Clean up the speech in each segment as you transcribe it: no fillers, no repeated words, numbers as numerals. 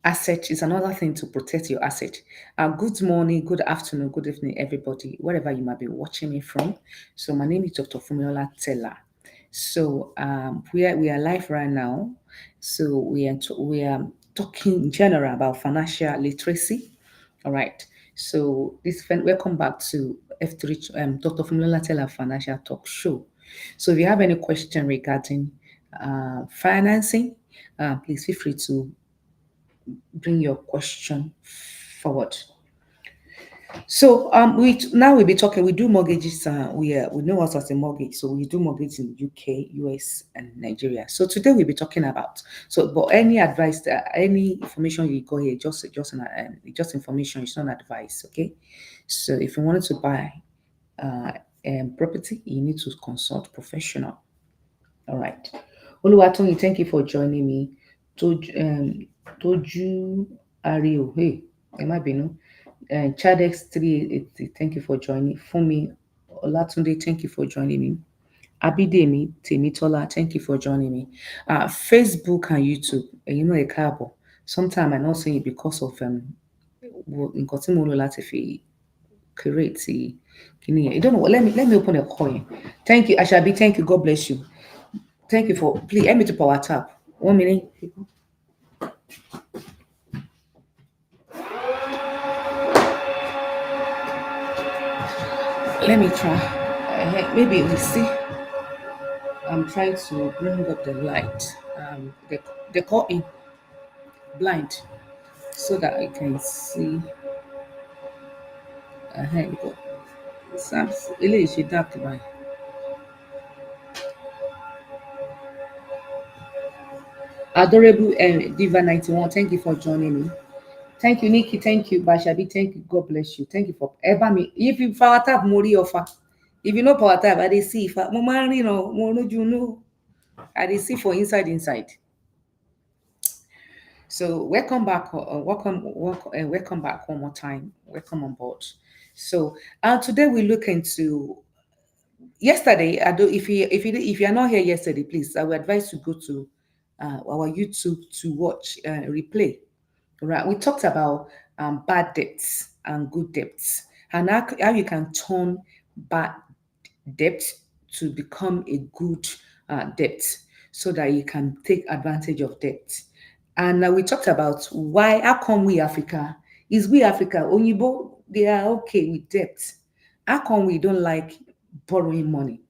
asset is another thing to protect your asset. Good morning, good afternoon, good evening, everybody, wherever you might be watching me from. So my name is Dr. Funmilola Tella. So we are live right now. So we are talking in general about financial literacy. All right. So welcome back to F3 Dr. Funmilola Tella Financial Talk Show. So if you have any question regarding financing, please feel free to bring your question forward. So we'll be talking. We do mortgages. We know what as a mortgage. So we do mortgage in UK, US, and Nigeria. So today we'll be talking about. So, but any advice, any information you go here, just information. It's not advice. Okay. So if you wanted to buy uh, property, you need to consult professional. All right. Oluwatoyin, thank you for joining me. Toju Ario, hey, Emma Binu. Chadex 380, thank you for joining. Funmi Olatunde, thank you for joining me. Abidemi Temitola, thank you for joining me. Facebook and YouTube, a cabo. Sometimes I not saying it because of nǹkan tí mo lò láti fi create kìíní yẹn. You don't know. Let me open a coin. Thank you, Ashabi. Thank you. God bless you. Thank you for. Please help me to power tap. 1 minute. Let me try. Maybe we see. I'm trying to bring up the light. They call it blind so that I can see. Here we go. Sam, eléyìí ṣe dark báyìí. Adorable Diva 91, thank you for joining me. Thank you, Nikki. Thank you, Bashabi. Thank you. God bless you. Thank you for ever me. If you power tap, Mori offer. If you know power tap, I dey see if I know. I dey see for inside. So welcome back. Welcome back one more time. Welcome on board. So today we look into yesterday. I do if you are not here yesterday, please. I would advise you go to our YouTube to watch replay. Right, we talked about bad debts and good debts, and how you can turn bad debt to become a good debt, so that you can take advantage of debt. And we talked about how come we Africa, Onyibo, they are okay with debt. How come we don't like borrowing money?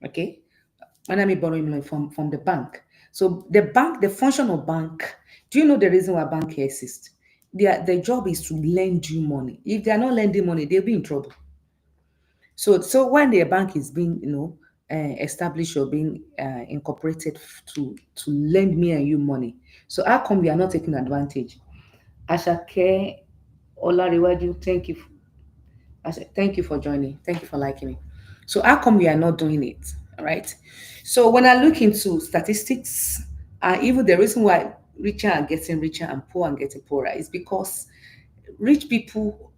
Okay, when I mean borrowing money from the bank. So the function of bank. Do you know the reason why bank here exists? Their job is to lend you money. If they are not lending money, they'll be in trouble. So when the bank is being established or being incorporated to lend me and you money, so how come we are not taking advantage? Ashake Olariwaju, thank you. Thank you for joining. Thank you for liking me. So how come we are not doing it? All right. So when I look into statistics, even the reason why richer are getting richer and poor are getting poorer is because rich people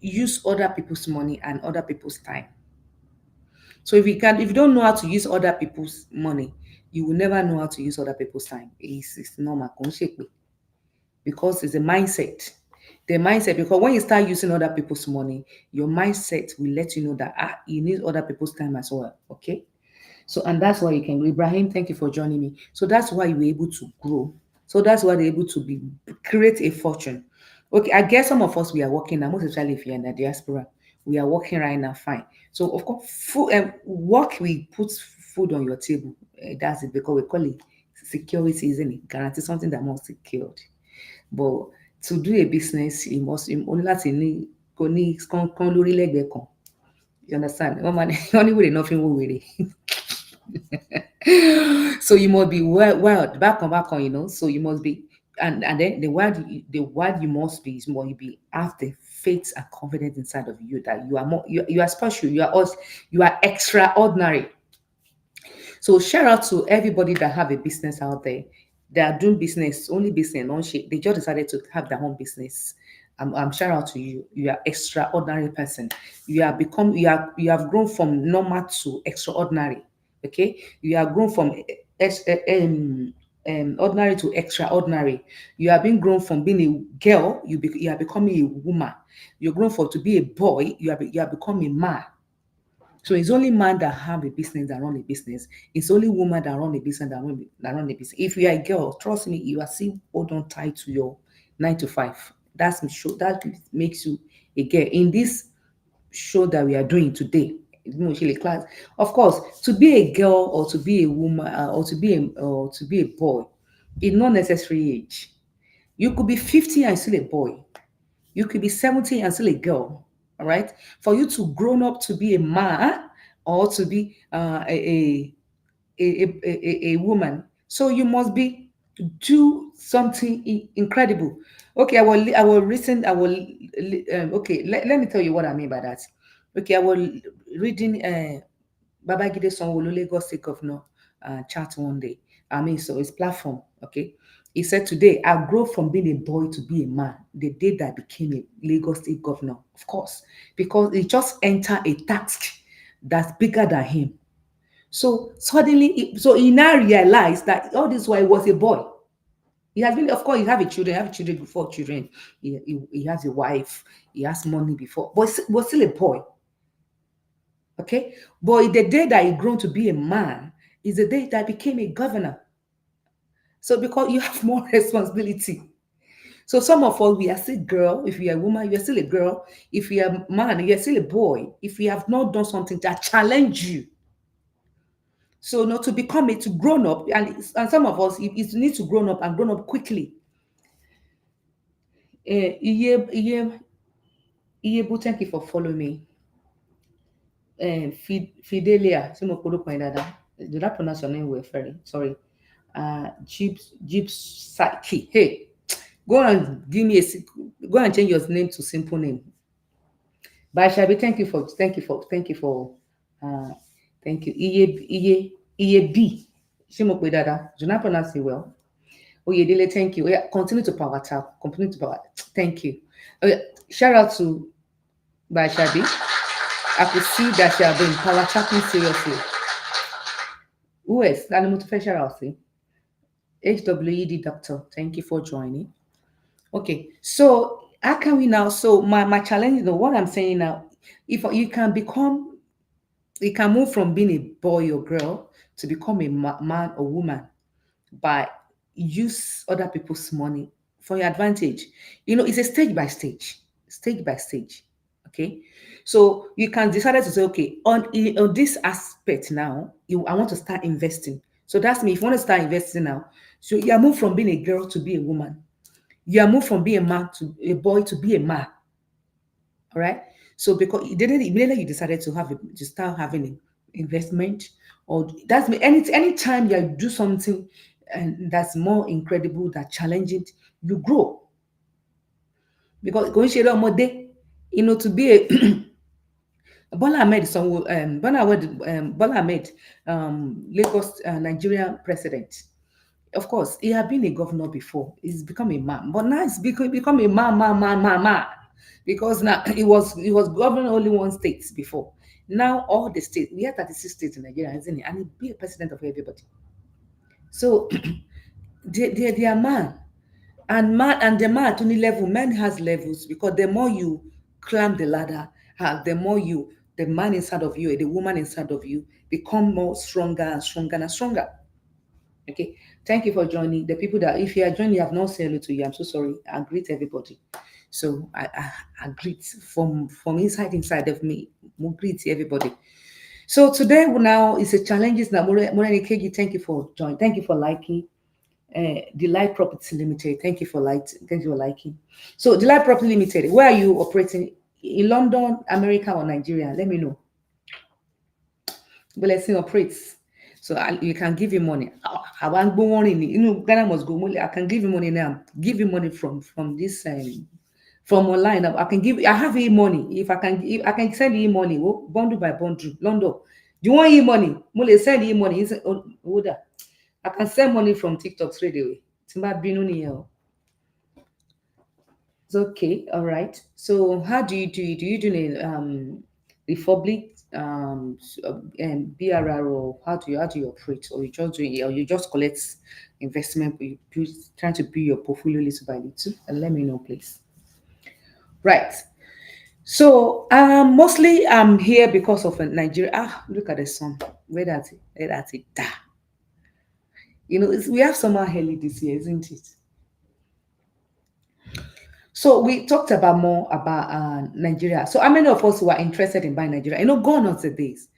use other people's money and other people's time. So if you don't know how to use other people's money, you will never know how to use other people's time. It's normal. Kò ń ṣèpè. Because it's a mindset. The mindset, because when you start using other people's money, your mindset will let you know that you need other people's time as well. Okay. So, and that's why you can go. Ibrahim, thank you for joining me. So that's why you're able to grow. So that's why they're able to create a fortune. Okay, I guess some of us we are working now, most especially if you're in the diaspora, we are working right now, fine. So of course, work we put food on your table. That's it because we call it security, isn't it? Guarantee something that must secured. But to do a business, you only láti ní kò ní kan lórí lẹ́gbẹ̀ẹ́ kan. You understand? Only with nothing wèrè. So you must be wild, back on. So you must be, and then the word you must be is more you be have the faith and confidence inside of you that you are more you are special, you are extraordinary. So shout out to everybody that have a business out there. They are doing business, only business, non shit. They just decided to have their own business. I'm shout out to you. You are extraordinary person. You have grown from normal to extraordinary. Okay, you have grown from ordinary to extraordinary. You are being grown from being a girl, you are becoming a woman. You're grown for to be a boy, you are becoming a man. So it's only man that have a business that run a business. It's only woman that run a business that run a business. If you are a girl, trust me, you are still hold on tight to your 9 to 5. That makes you a girl. In this show that we are doing today, Moshile class, of course, to be a girl or to be a woman or to be a boy, it's not necessary age. You could be 50 and still a boy. You could be 70 and still a girl. All right. For you to grown up to be a man or to be a woman. So you must be do something incredible. Okay, I will listen. Okay, let me tell you what I mean by that. Okay, I will reading Babagide Sanwo-Olu, Lagos State Governor, chat one day. I mean, so his platform. Okay, he said today I grow from being a boy to be a man. The day that I became a Lagos State Governor, of course, because he just entered a task that's bigger than him. So suddenly, so he now realized that all this while he was a boy. He has been, of course, he have children before children. He has a wife. He has money before, but he was still a boy. Okay, but the day that he grown to be a man is the day that I became a governor. So because you have more responsibility. So some of us we are still girl. If you are a woman, you are still a girl. If you are a man, you are still a boy. If you have not done something that challenge you, so not to become it to grown up, and some of us it need to grown up and grown up quickly. Iyebu, thank you for following me. Fidelia, tí mo porúkọ yẹn dáadáa. Did I pronounce your name well, Ferry? Sorry. Jeep Saki. Hey, go and give me go and change your name to simple name. But Shabi, uh, thank you. Iye B. Ṣé mo pè dáadáa? Do not pronounce it well. Oyedele, thank you. Yeah, continue to power tap. Continue to power. Thank you. Shout out to Baishabi. I could see that she has been power tapping seriously. Who else? Shout out to HWED Doctor. Thank you for joining. Okay, so how can we now? So my challenge, what I'm saying now, if you can become, you can move from being a boy or girl to become a man or woman by use other people's money for your advantage. It's a stage by stage, stage by stage. Okay, so you can decide to say, okay, on this aspect now, I want to start investing. So that's me. If you want to start investing now, so you are moved from being a girl to be a woman. You are moved from being a man to a boy to be a man. All right. So because immediately you decided to start having an investment, or that's me. Anytime you do something and that's more incredible, that challenging, you grow. Because going share more day, to be a Bola Ahmed Bola Ahmed, Lagos Nigerian president. Of course, he had been a governor before. He's become a man, but now become a man. Because now he was governing only one state before. Now all the states, we have 36 states in Nigeria, isn't it? And he be a president of everybody. So they are man. And the man at any level, man has levels, because the more you climb the ladder, the more the man inside of you, the woman inside of you, become more stronger and stronger and stronger. Okay. Thank you for joining. The people that, if you are joining, I have not said hello to you. I'm so sorry. I greet everybody. So I greet from inside of me. I greet everybody. So today now is a challenges now. Moreni Keji, thank you for joining. Thank you for liking. Delight Property Limited. Thank you for liking. So Delight Property Limited, where are you operating? In London, America, or Nigeria? Let me know. But let's see operates. So you can give him money. I want go money. Ghana must go money. I can give you money now. Give you money from this from online. I can give. I have e-money. If I can send e-money, bundle by bundle. London. Do you want e-money? Mole send e-money. Order. I can send money from TikTok straight away. Timba binu o. It's okay. All right. So how do you do it? Do you do it Republic and BRR, or how do you operate, or you just doing it, or you just collect investment, but you build, trying to build your portfolio little by little, and let me know, please. Right. So mostly I'm here because of Nigeria. Ah, look at the sun. Where that it? Da. We have summer early this year, isn't it? So we talked about more about Nigeria. So how many of us who are interested in buying Nigeria? Gone are the days.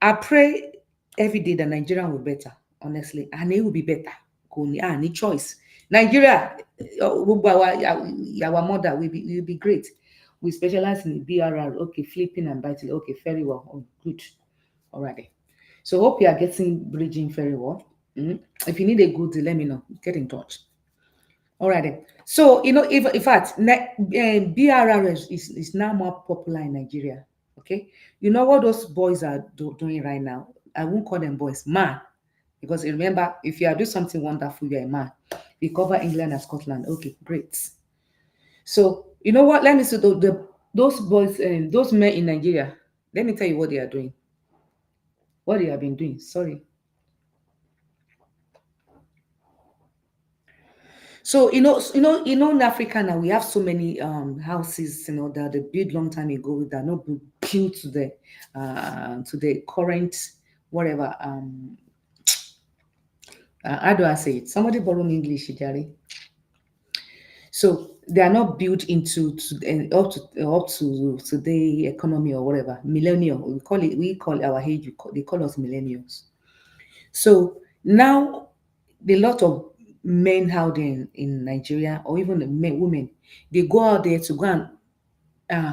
I pray every day that Nigeria will be better, honestly, and it will be better. Kò ní any choice. Nigeria, gbogbo our mother will be great. We specialize in BRR, okay, flipping and biting, okay, very well, oh, good, alrighty. So hope you are getting bridging very well. If you need a good deal, let me know. Get in touch. All right then. So if in fact BRR is now more popular in Nigeria. Okay, you know what those boys are doing right now? I won't call them boys, man, because remember, if you are doing something wonderful, you're a man. We cover England and Scotland. Okay, great. So you know what? Let me see those boys and those men in Nigeria. Let me tell you what they are doing. What they have been doing. Sorry. So in Africa now we have so many houses that they built long time ago that not built to the current whatever how do I say it? Somebody borrow me English, Jerry. So they are not built up to today economy or whatever millennial. We call our age. They call us millennials. So now the lot of men out there in Nigeria, or even the women, they go out there to go and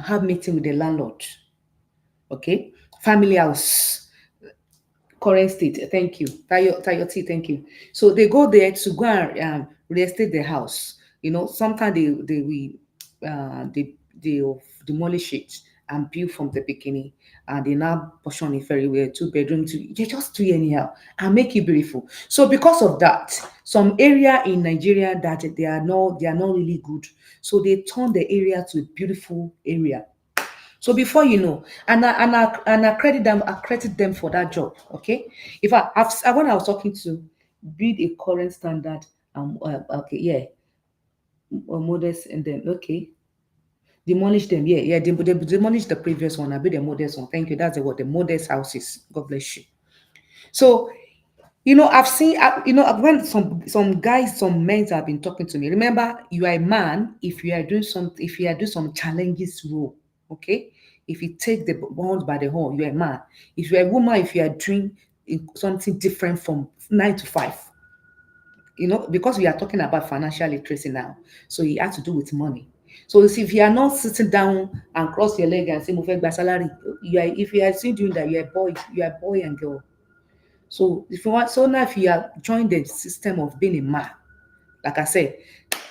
have meeting with the landlord. Okay, family house, current state. Thank you, Tayo T. Thank you. So they go there to go and reestate the house. Sometimes they demolish it and build from the beginning, and they now portion it very well, 2 bedroom, they just do anyhow and make it beautiful. So because of that, some area in Nigeria that they are not really good, so they turn the area to a beautiful area. So before you know, and I credit them for that job. Okay, if when I was talking to build a current standard, okay, yeah, modest, and then okay, demolish them. Yeah, yeah, they demolish the previous one. I build the modest one. Thank you. That's the what the modest houses. God bless you. So I've seen, when some guys, some men have been talking to me. Remember, you are a man if you are doing some challenges role, okay? If you take the balls by the horn, you're a man. If you're a woman, if you are doing something different from 9 to 5, because we are talking about financial literacy now, so it has to do with money. So you see, if you are not sitting down and cross your leg and say, "Mo fẹ́ gba salary," if you are still doing that, you are a boy and girl. So if you want, so now if you are joined the system of being a man, like I said,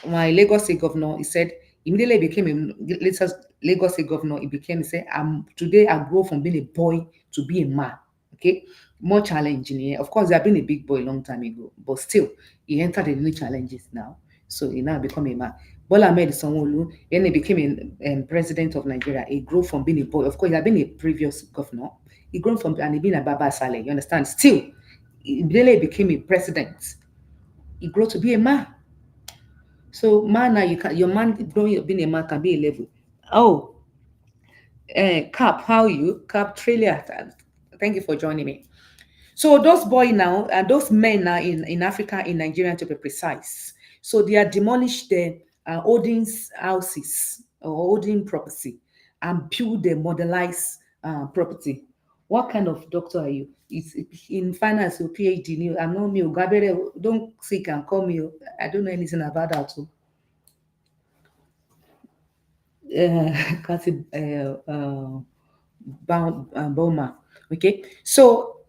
my Lagos State governor, he said immediately he became a latest Lagos State governor, he said, today I grow from being a boy to be a man. Okay, more challenging. Yeah. Of course, he had been a big boy a long time ago, but still, he entered the new challenges now. So he now become a man. Bola Ahmed Sanwo-Olu, then he became a president of Nigeria. He grew from being a boy. Of course, he had been a previous governor. He grew from and he been a Baba Saleh. You understand? Still, he really became a president. He grew to be a man. So man, now your man growing being a man can be a level. Oh, Cap, how are you? Cap Trillia, thank you for joining me. So those boys now, and those men now in Africa, in Nigeria to be precise. So they are demolished the holding houses or holding property and build the modelized property. What kind of doctor are you? It's in finance or PhD. I'm not me. Gabere, don't seek and call me. I don't know anything about that. Too. Kathy Boma. Okay, so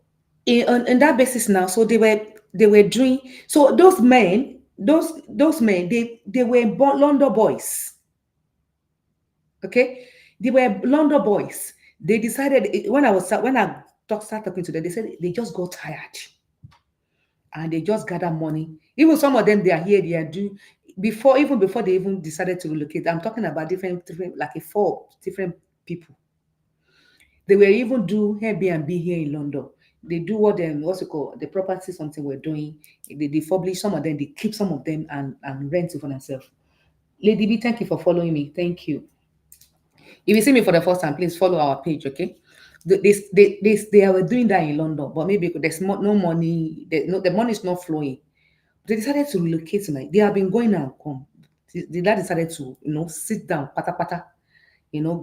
on that basis now, so they were doing. So those men, they were London boys. Okay, they were London boys. They decided when I start talking to them, they said they just got tired and they just gather money. Even some of them, they are here, they are doing before they even decided to relocate. I'm talking about different like four different people. They were even do Airbnb here in London. They do what them what's it called the property something we're doing. They publish some of them. They keep some of them and rent it for themselves. Lady B, thank you for following me. Thank you. If you see me for the first time, please follow our page, okay? They were doing that in London, but maybe there's no money. The money is not flowing. They decided to relocate to Nigeria. They have been going and come. The dad decided to, sit down, pata pata,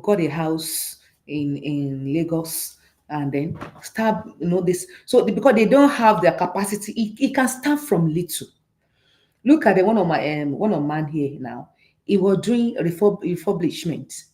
got a house in Lagos, and then start, this. So because they don't have their capacity, it can start from little. Look at the one of man here now. He was doing refurbishment.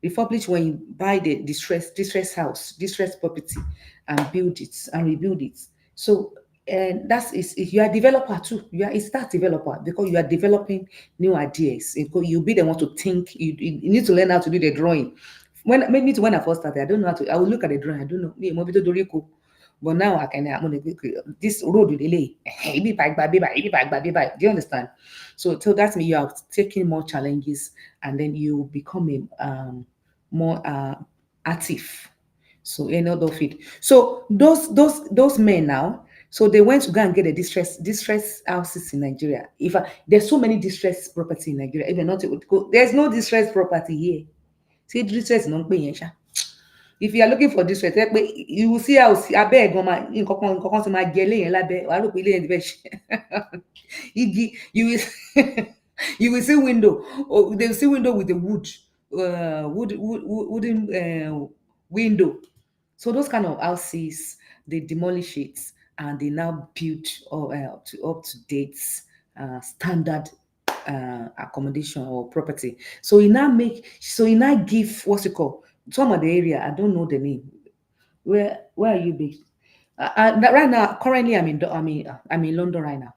Refurbish when you buy the distress house, distress property, and build it and rebuild it. So and you are a developer too. You are a start developer because you are developing new ideas. You'll be the one to think. You need to learn how to do the drawing. When I first started, I don't know how to. I will look at the drawing. I don't know. Me, mo bi to dori ko. But now I can. I'm gonna this road with delay. Do you understand? So that's me. You are taking more challenges, and then you become more active. So of it. So those men now. So they went to go and get a distress houses in Nigeria. There's so many distress property in Nigeria. Even not there's no distress property here. See distress no pe yen. If you are looking for this rate, you will see how abeg gan ma nǹkan kan ti máa jẹ ilé yẹn lábẹ́ wàá rò pé ilé yẹn ti fẹ́ ṣe igi you will you will see window they will see window with the wooden window. So those kind of houses they demolish it and they now build up to date standard accommodation or property. So he now give what's it called some of the area. I don't know the name. Where are you based? Right now, currently I'm in London right now.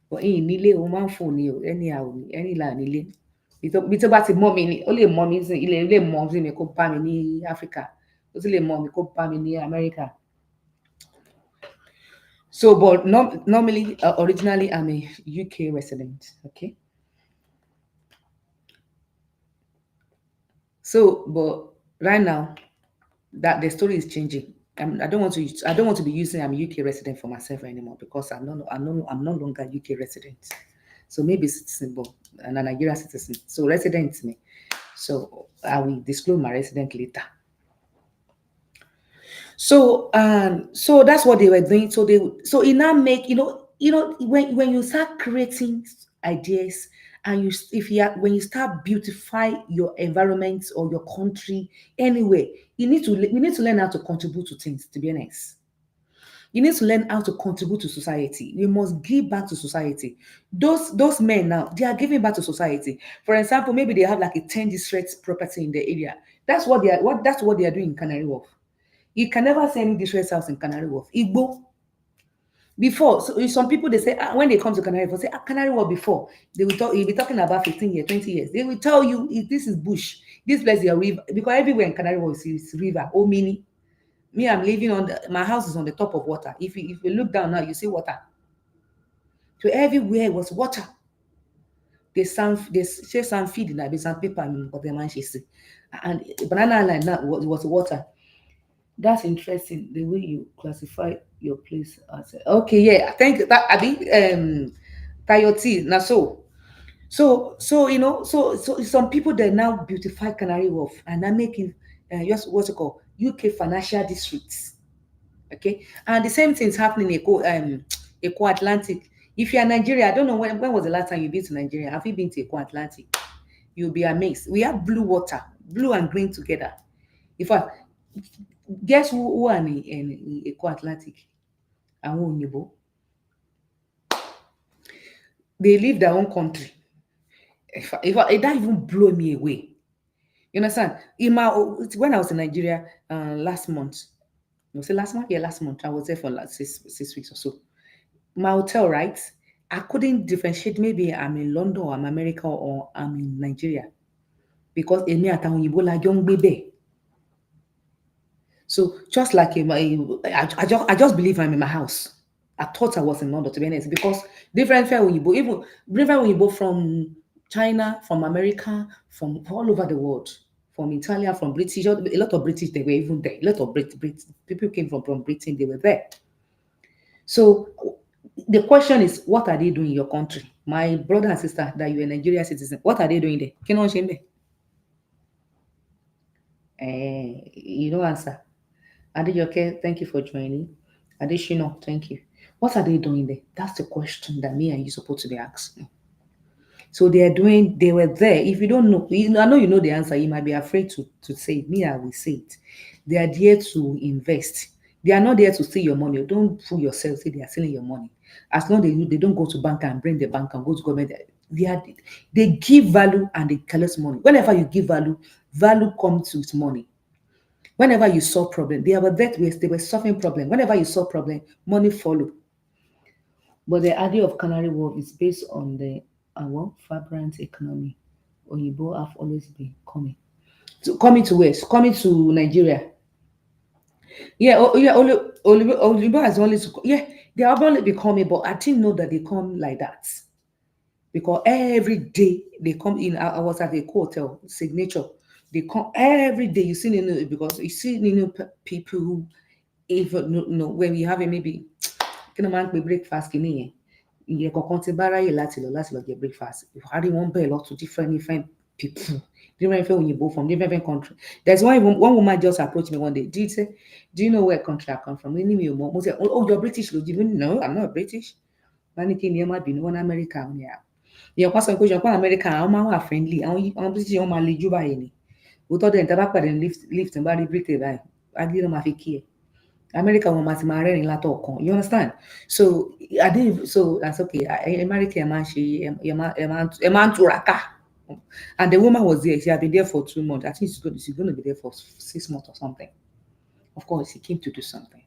But in nílé o máa ń fò ní o anyhow anyhow nílé. Bí tó bá ti mọ́ mi ni ó lè mọ́ mi sí ilé mọ́ sí mi kó bá mi ní Africa. Ó sì lè mọ́ mi kó bá mi ní America. So, but normally, originally, I'm a UK resident. Okay. So, but right now, that the story is changing. I don't want to. I don't want to be using I'm a UK resident for myself anymore because I'm no longer UK resident. So maybe citizen, but and a Nigerian citizen. So resident me. So I will disclose my resident later. So that's what they were doing. So it now make when you start creating ideas and when you start beautify your environment or your country anyway, we need to learn how to contribute to things. To be honest, you need to learn how to contribute to society. You must give back to society. Those men now they are giving back to society. For example, maybe they have like a 10 district property in the area. That's what they are doing in Canary Wharf. You can never see any distress house in Canary Wharf. Igbo. Before, so some people they say when they come to Canary Wharf, say Canary Wharf before they will talk. You'll be talking about 15 years, 20 years. They will tell you this is bush. This place is a river because everywhere in Canary Wharf is river. Oh, mini. Me, I'm living my house is on the top of water. If you look down now, you see water. So everywhere was water. They share some feed in that, some paper, but the man she see. And Banana Island now was water. That's interesting the way you classify your place as okay. Yeah, I think that I think Tayoti now so some people they now beautify Canary Wharf and are making just what's it called UK financial districts. Okay, and the same thing is happening in Eco Atlantic. If you're Nigeria, I don't know when was the last time you've been to Nigeria. Have you been to Eco Atlantic? You'll be amazed. We have blue water, blue and green together. In fact, guess who are in Eco Atlantic? Àwọn òyìnbó. They leave their own country. It that even blow me away. You understand? When I was in Nigeria last month, was it last month? Yeah, last month. I was there for like 6 weeks or so. My hotel, right? I couldn't differentiate. Maybe I'm in London or I'm America or I'm in Nigeria. Because èmi àtàwọn òyìnbó la jọ ń gbé bẹ́ẹ̀. So just like I just believe I'm in my house. I thought I was in London to be honest, because different Uyibo, even different Uyibo from China, from America, from all over the world, from Italian, from British. A lot of British, they were even there. A lot of people came from Britain, they were there. So the question is, what are they doing in your country? My brother and sister, that you're a Nigerian citizen, what are they doing there? Can you shame me? You don't answer. Adejoke, thank you for joining. Adeshino, thank you. What are they doing there? That's the question that me and you supposed to be asking. So they were there. If you don't know, I know you know the answer. You might be afraid to say it. Me, I will say it. They are there to invest. They are not there to steal your money. Don't fool yourself, say they are stealing your money. As long as they don't go to bank and bring the bank and go to government, they give value and they collect money. Whenever you give value, value comes with money. Whenever you solve problem, they were solving problem. Whenever you solve problem, money follow. But the idea of Canary Wharf is based on the vibrant economy. Oyibo have always been coming. Coming to where? Coming to Nigeria. Yeah, yeah, Oyibo has always, yeah, they have always been coming, but I didn't know that they come like that. Because every day they come in. I was at a hotel, Signature. They come every day. You see, because you see, people who even no when we have a maybe kí ló máa ń pe breakfast kìíní yẹn ìyẹn kankan ti bá ráyè láti lọ jẹ breakfast ìwádìí wọn bẹ̀rẹ̀ lọ to different people different òyìnbó from different country. There's one woman just approached me one day. Do you know where country I come from? Ní mi ò mọ̀ mo sẹ oh you're British lójú mi no I'm not British. Wọ́n ní kí ni ẹ má bínú wọn ní America wọn ni à ìyẹn kan sọ pé ṣọpọ̀ America àwọn máa ń wà friendly àwọn British wọn máa le jú báyìí ni òótọ́ dẹ̀ ní tá bá pàdé ní lift bá rí Britain báyìí adé ló máa fi kí ẹ. America wọn máa ti máa rẹ́rìn látọ̀ kan you understand so I didn't so that's okay America ẹ máa ń ṣe ẹ máa ń túraká and the woman was there she had been there for 2 months I think she's going to be there for 6 months or something of course she came to do something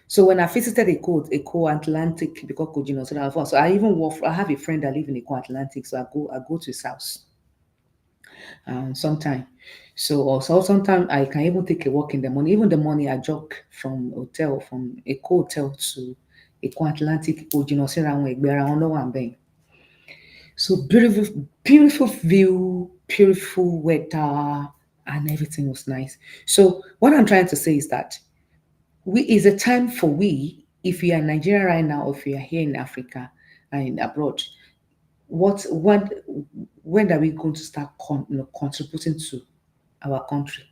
so when I visited Eco Atlantic because so I even I have a friend that live in Eco Atlantic so I go to his house sometime. So also sometimes I can even take a walk in the morning. Even the morning I jog from Eco Hotel to Eco Atlantic, so beautiful view, beautiful weather, and everything was nice. So what I'm trying to say is that is a time for if you are in Nigeria right now, or if you are here in Africa and abroad, when are we going to start contributing to our country?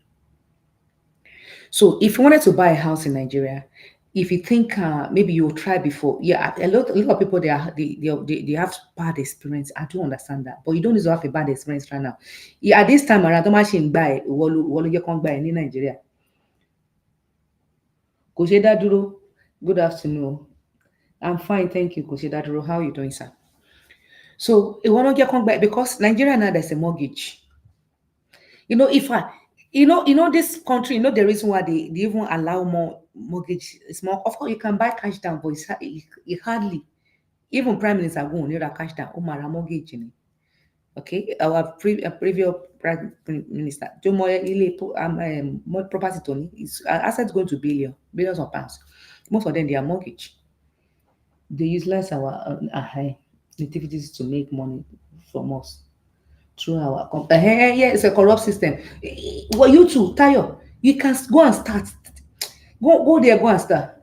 So if you wanted to buy a house in Nigeria, if you think maybe you'll try before, yeah, a lot of people they have bad experience. I do understand that, but you don't need to have a bad experience right now. Yeah, at this time around, don't machine buy you can't buy in Nigeria. Kosheda Duro, good afternoon. I'm fine, thank you, Kosheda Duro. How are you doing, sir? So it won't get come back because Nigeria now there's a mortgage. If this country, the reason why they even allow more mortgage is more. Of course, you can buy cash down, but it hardly. Even prime minister go need a cash down. Omara mortgage in it. Okay, our previous prime minister, more property Tony is assets going to billions of pounds. Most of them they are mortgage. They utilize our high activities to make money from us through our company. Yeah, it's a corrupt system. Well, you too, Tayo, you can go and start. Go there, go and start.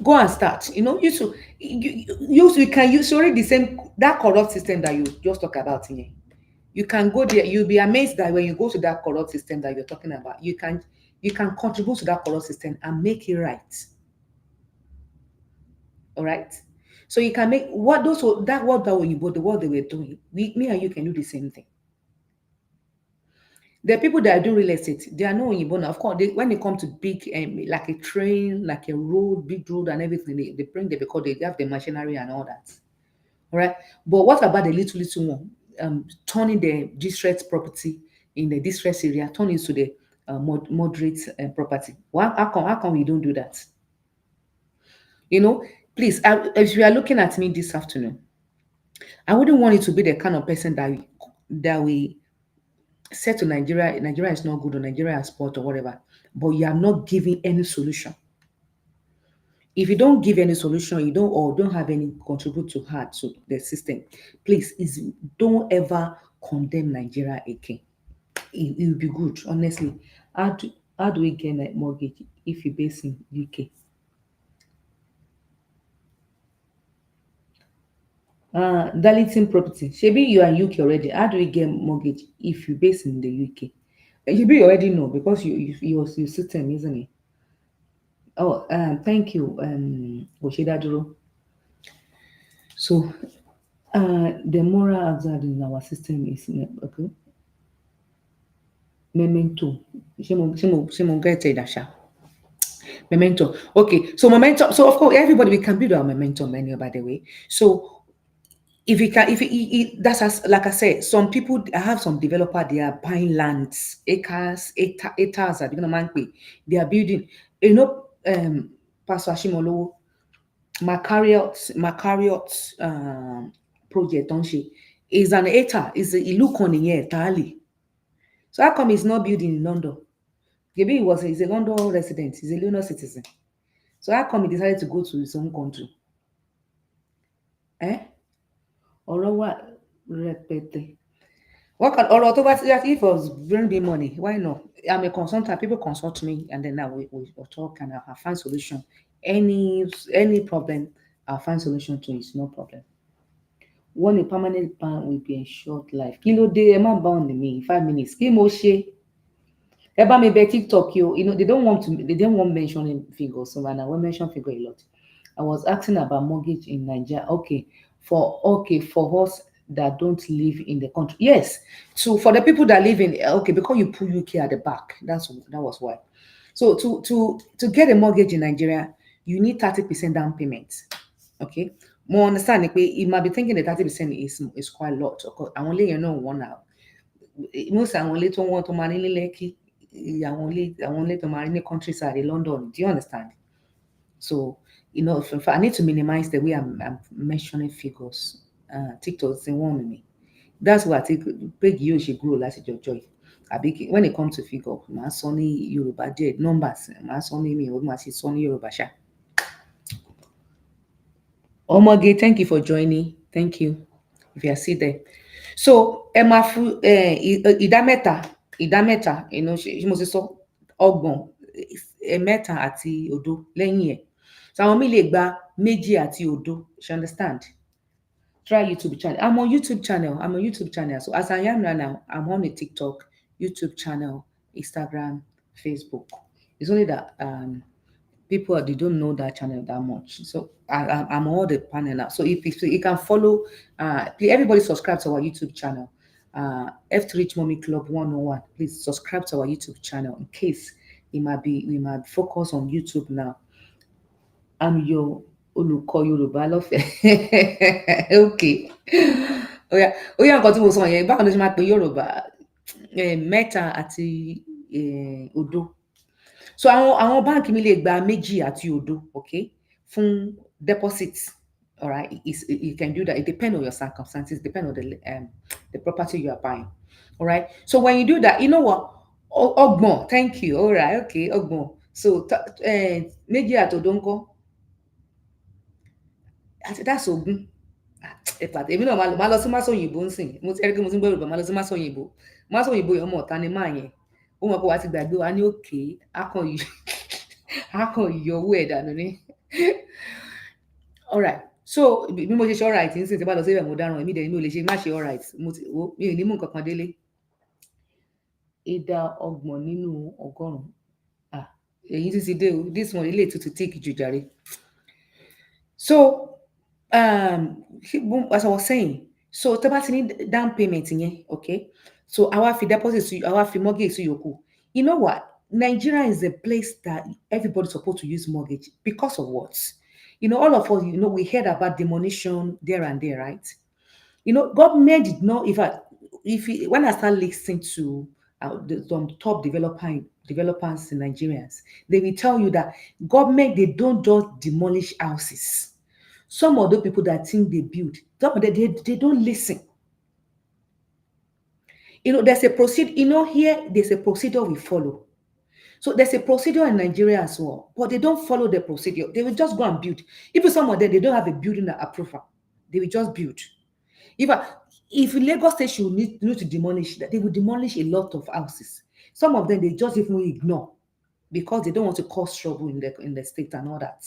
Go and start. You too. You can use already the same that corrupt system that you just talk about here. You can go there. You'll be amazed that when you go to that corrupt system that you're talking about, you can contribute to that corrupt system and make it right. All right. So you can make what that what that the what they were doing. Me and you can do the same thing. The people that do real estate, they are no Oyinbo now. Of course, when they come to big, like a train, like a road, big road and everything, they bring them because they have the machinery and all that. All right. But what about the little one? Turning the distressed property in the distressed area, turn into the moderate property. How come we don't do that? Please, if you are looking at me this afternoon, I wouldn't want you to be the kind of person that we said to Nigeria is not good or Nigeria is sport or whatever, but you are not giving any solution. If you don't give any solution, you don't have any contribute to the system, please don't ever condemn Nigeria again. It will be good, honestly. How do we get a mortgage if you base in UK? Darlington property. Maybe you are in UK already. How do we get mortgage if you base in the UK? Maybe you already know because your system, isn't it? Oh, thank you, Oshedaduro. So, the moral hazard in our system is okay. Memento. Shemo get it, Dasha. Memento. Okay, so momentum. So of course, everybody we can build our momentum anyway. By the way, so if you can, if that's as like I said, some people I have some developer they are buying lands, acres. Are man they are building. You know, Pastor Ashimolo, Macariot project, don't she? Is an acre. Is a look on the year tally. So how come he's not building in London? Maybe he's a London resident. He's a London citizen. So how come he decided to go to his own country? Eh? Ọ̀rọ̀ wà rẹpẹtẹ. What can or October if it was bring me money? Why not? I'm a consultant. People consult me, and then now we talk and I'll find solution. Any problem, I'll find solution to it. No problem. One a permanent ban will be ensured life. Kilo day, a man bound me 5 minutes. Kí mo ṣe? Eba me be TikTok you know they don't want mentioning figures so and I will mention figure a lot. I was asking about mortgage in Nigeria. Okay for us that don't live in the country. Yes. So for the people that live in okay because you put UK at the back. That was why. So to get a mortgage in Nigeria, you need 30% down payment. Okay. More understand you might be thinking that 30% is quite a lot. I only one now. Most àwọn ilé tó wọ́n tó máa ní ní Lekki, àwọn ilé tó máa ní ní countryside in London. Do you understand? So, if I need to minimize the way I'm mentioning figures. TikTok is one me. That's why I think page you should grow láti jọjọ́ yìí. When it comes to figure, màá sọ ní Yorùbá díẹ̀ numbers, màá sọ ní mi ò máa ṣe sọ ní Yorùbá ṣá. Omoge, thank you for joining. Thank you. If you are still there. So, ẹ máa fún ìdá mẹ́ta, ṣé mo ṣe sọ ọgbọ̀n mẹ́ta àti òdo lẹ́yìn ẹ̀. So àwọn mi lè gba méjì àti òdo. You understand? Try YouTube channel. I'm on YouTube channel. So as I am right now, I'm on a TikTok, YouTube channel, Instagram, Facebook. It's only that people they don't know that channel that much. So I'm on all the panel now. So if you can follow, please, everybody subscribe to our YouTube channel. F3 Rich Mommy Club 101. Please subscribe to our YouTube channel in case we might focus on YouTube now. I'm your olùkọ́ Yorùbá lọ́fẹ̀ẹ́. Okay. Ó yá nǹkan tí mo sọ yẹn báwo ló ṣe máa pe Yorùbá mẹ́ta àti òdo. So àwọn báǹkì mi lè gba méjì àti òdo, okay, fún deposit. All right, you can do that. It depends on your circumstances, depend on the property you are buying. All right. So when you do that, you know what? Ọgbọ̀n, thank you. All right, okay, ọgbọ̀n. So méjì àti òdo ńkọ́? That's ogún. Èmi náà máa lọ sí Máṣọ́ òyìnbó ń sìn. Mo ti rí pé mo ti ń gbọ́ Yorùbá, máa lọ sí Máṣọ́ òyìnbó. Máṣọ́ òyìnbó yẹn ọmọ ọ̀tá ni máa yẹn. Ó mọ̀ pé wàá ti gbàgbé wa ní òkè á kàn yọ owó ẹ̀ dànù ní. All right. So bí mo ṣe ṣe all right ń sìn tí bá lọ sí ibẹ̀ mo dáràn èmi dẹ̀ mi ò lè ṣe má ṣe all right. Mi ò ní mú nǹkan kan délé. Ìdá ọgbọ̀n nínú ọgọ́rùn-ún. Èyí ti dé o. This one ilé ètùtù tíìkì jù jàre. So as I was saying, so tẹ́ bá ti ní down payment yẹn, okay? So àwa fi deposit sí àwa fi mortgage sí yòókù. You know what? Nigeria is a place that everybody's supposed to use mortgage because of what? All of us, we heard about demolition there and there, right? Government did not, when I start listening to some top developers in Nigerians, they will tell you that government, they don't just demolish houses. Some of the people that think they build, they don't listen. There's a procedure, here there's a procedure we follow. So there's a procedure in Nigeria as well, but they don't follow the procedure. They will just go and build. Even some of them, they don't have a building approval. They will just build. If Lagos State should need to demolish that, they will demolish a lot of houses. Some of them they just even ignore because they don't want to cause trouble in the state and all that.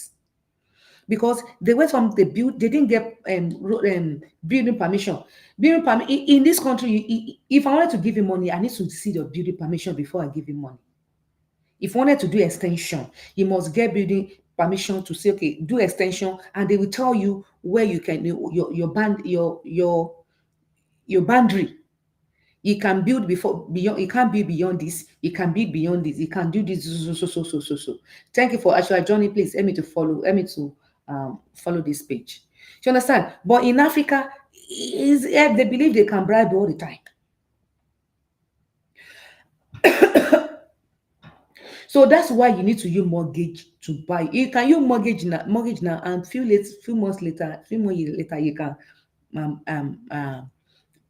Because they went from the build, they didn't get building permission. Building permit in this country, if I wanted to give you money, I need to see your building permission before I give you money. If you wanted to do extension, you must get building permission to say, okay, do extension, and they will tell you where you can your band your boundary. You can build before beyond. You can't build beyond this. You can build beyond this. You can do this. So. Thank you for actually joining. Please help me to follow. Help me to follow this page. Do you understand? But in Africa, they believe they can bribe all the time. So that's why you need to use mortgage to buy. You can use mortgage now, and few months later, few more years later, you can um, um, um,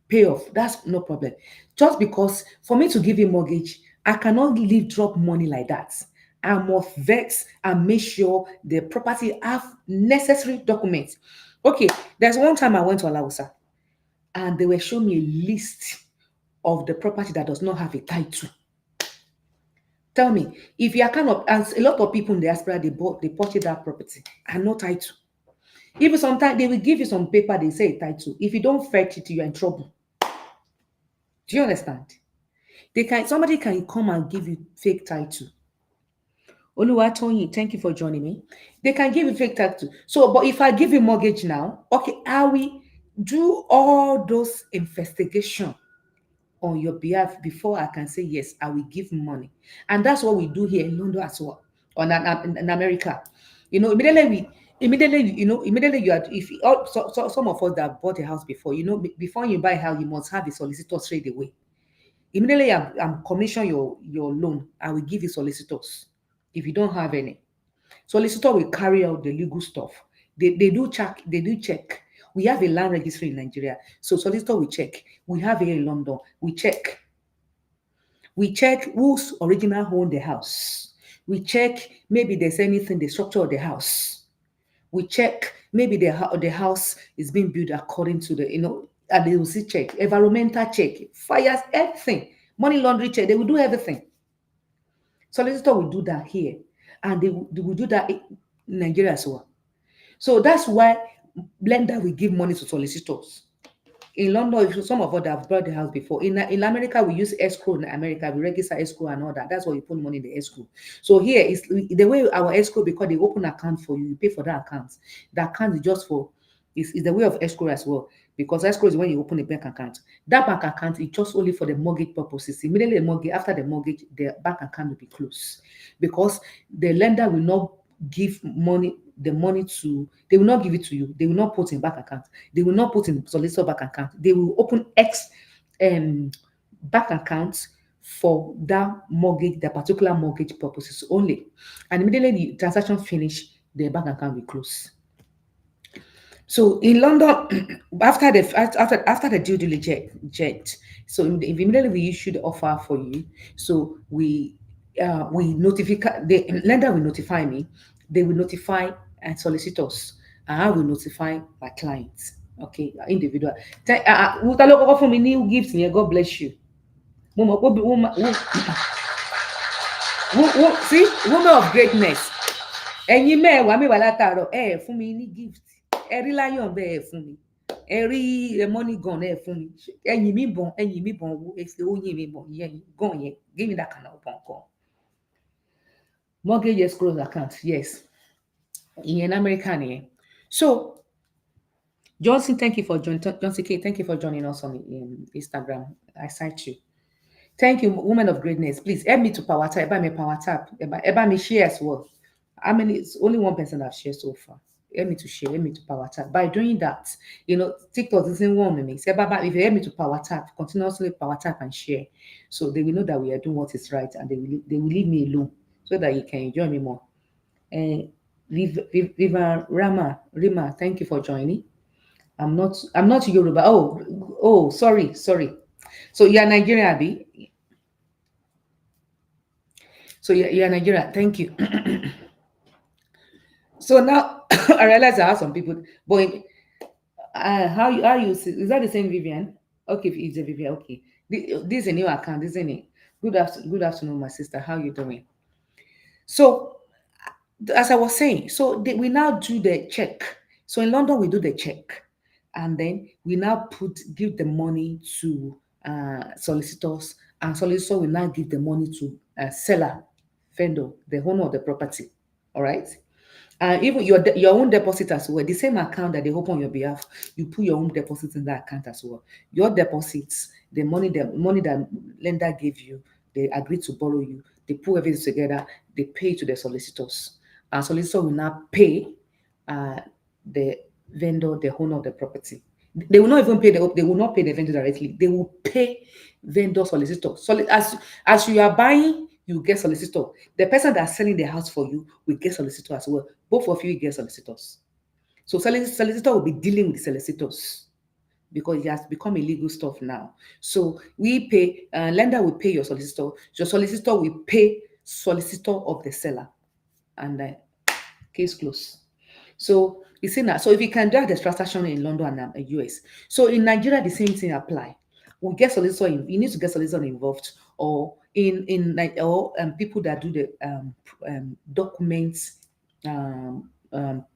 pay off. That's no problem. Just because for me to give you mortgage, I cannot leave drop money like that. I must vex and make sure the property have necessary documents. Okay, there's one time I went to Alausa and they were showing me a list of the property that does not have a title. Tell me, if you are kind of, as a lot of people in the diaspora, they purchase that property and no title. Even sometimes they will give you some paper, they say a title. If you don't fetch it, you're in trouble. Do you understand? Somebody can come and give you fake title. Oluwatoyin, thank you for joining me. They can give you fake title. So, but if I give you mortgage now, okay, I will do all those investigation on your behalf before I can say yes, I will give money. And that's what we do here in London as well, or in America. You know, immediately you are, if some of us that bought a house before, before you buy a house, you must have a solicitor straight away. Immediately I'm commission your loan, I will give you solicitors. If you don't have any, solicitor will carry out the legal stuff. They do check. We have a land registry in Nigeria, so solicitor will check. We have here in London, we check who's original own the house. We check maybe there's anything the structure of the house. We check maybe the house is being built according to and they will see check environmental check, fires, everything, money laundry check. They will do everything. Solicitor will do that here, and they will do that in Nigeria as well. So that's why lender will give money to solicitors. In London, if some of us that have bought the house before. In America, we use escrow. In America, we register escrow and all that. That's why you put money in the escrow. So here is the way our escrow, because they open account for you, you pay for that account. The account is just for is the way of escrow as well. Because escrow is when you open a bank account. That bank account is just only for the mortgage purposes. Immediately after the mortgage, the bank account will be closed. Because the lender will not give money to, they will not give it to you. They will not put in bank account. They will not put in solicitor bank account. They will open bank accounts for that mortgage, the particular mortgage purposes only. And immediately the transaction finish, the bank account will close. So in London, after the due diligence, so immediately we issue the offer for you. So we notify the lender will notify me. They will notify solicitors, and I will notify my clients. Okay, individual. Ta ló kọ́kọ́ fún mi ní gift yẹn? God bless you. Mo mọ̀ pé see, woman of greatness. Ẹ̀yin mẹ́wàá látàárọ̀ ẹ fún mi ní gift. Ẹ rí lion bẹ́ẹ̀ ẹ fún mi. Ẹ rí money gun ẹ fún mi. Ẹ̀yin mi bọ̀n wo èsì oyin mi bọ̀n yẹn gun yẹn. Give me that kind of bọ̀n kan. Mortgage escrow account, yes. In America nìyẹn. So Johnson, thank you for joining. Johnson K, thank you for joining us on Instagram. I cite you. Thank you, woman of greatness. Please help me to power tap. Help me power tap. Help me share as well. How many? It's only one person I've shared so far. Help me to share. Help me to power tap. By doing that, TikTok isn't one with me. If you help me to power tap, continuously power tap and share, so they will know that we are doing what is right, and they will leave me alone so that you can enjoy me more. Viva Rima, thank you for joining. I'm not Yoruba. Oh, sorry. So you're Nigerian, Abi. So you're Nigerian. Thank you. So now I realize I have some people, but how you is that the same Vivian? Okay, if it's a Vivian, okay. This is a new account, isn't it? Good afternoon, my sister. How you doing? So, as I was saying, we now do the check. So in London, we do the check, and then we now give the money to solicitors, and solicitor will now give the money to seller, vendor, the owner of the property. All right. Even your own deposit as well, the same account that they open on your behalf, you put your own deposit in that account as well. Your deposits, the money that lender gave you, they agreed to borrow you, they put everything together, they pay to the solicitors. And solicitor will now pay uh, the vendor, the owner of the property. They will not even pay they will not pay the vendor directly. They will pay vendor solicitor. As you are buying, you get solicitor. The person that's selling the house for you will get solicitor as well. Both of you get solicitors. So solicitor will be dealing with solicitors because it has become illegal stuff now. So we pay, lender will pay your solicitor will pay solicitor of the seller, and case closed. So you see now, so if you can do the transaction in London and US, so in Nigeria the same thing apply. We get solicitor, you need to get solicitor involved, or or people that do the documents,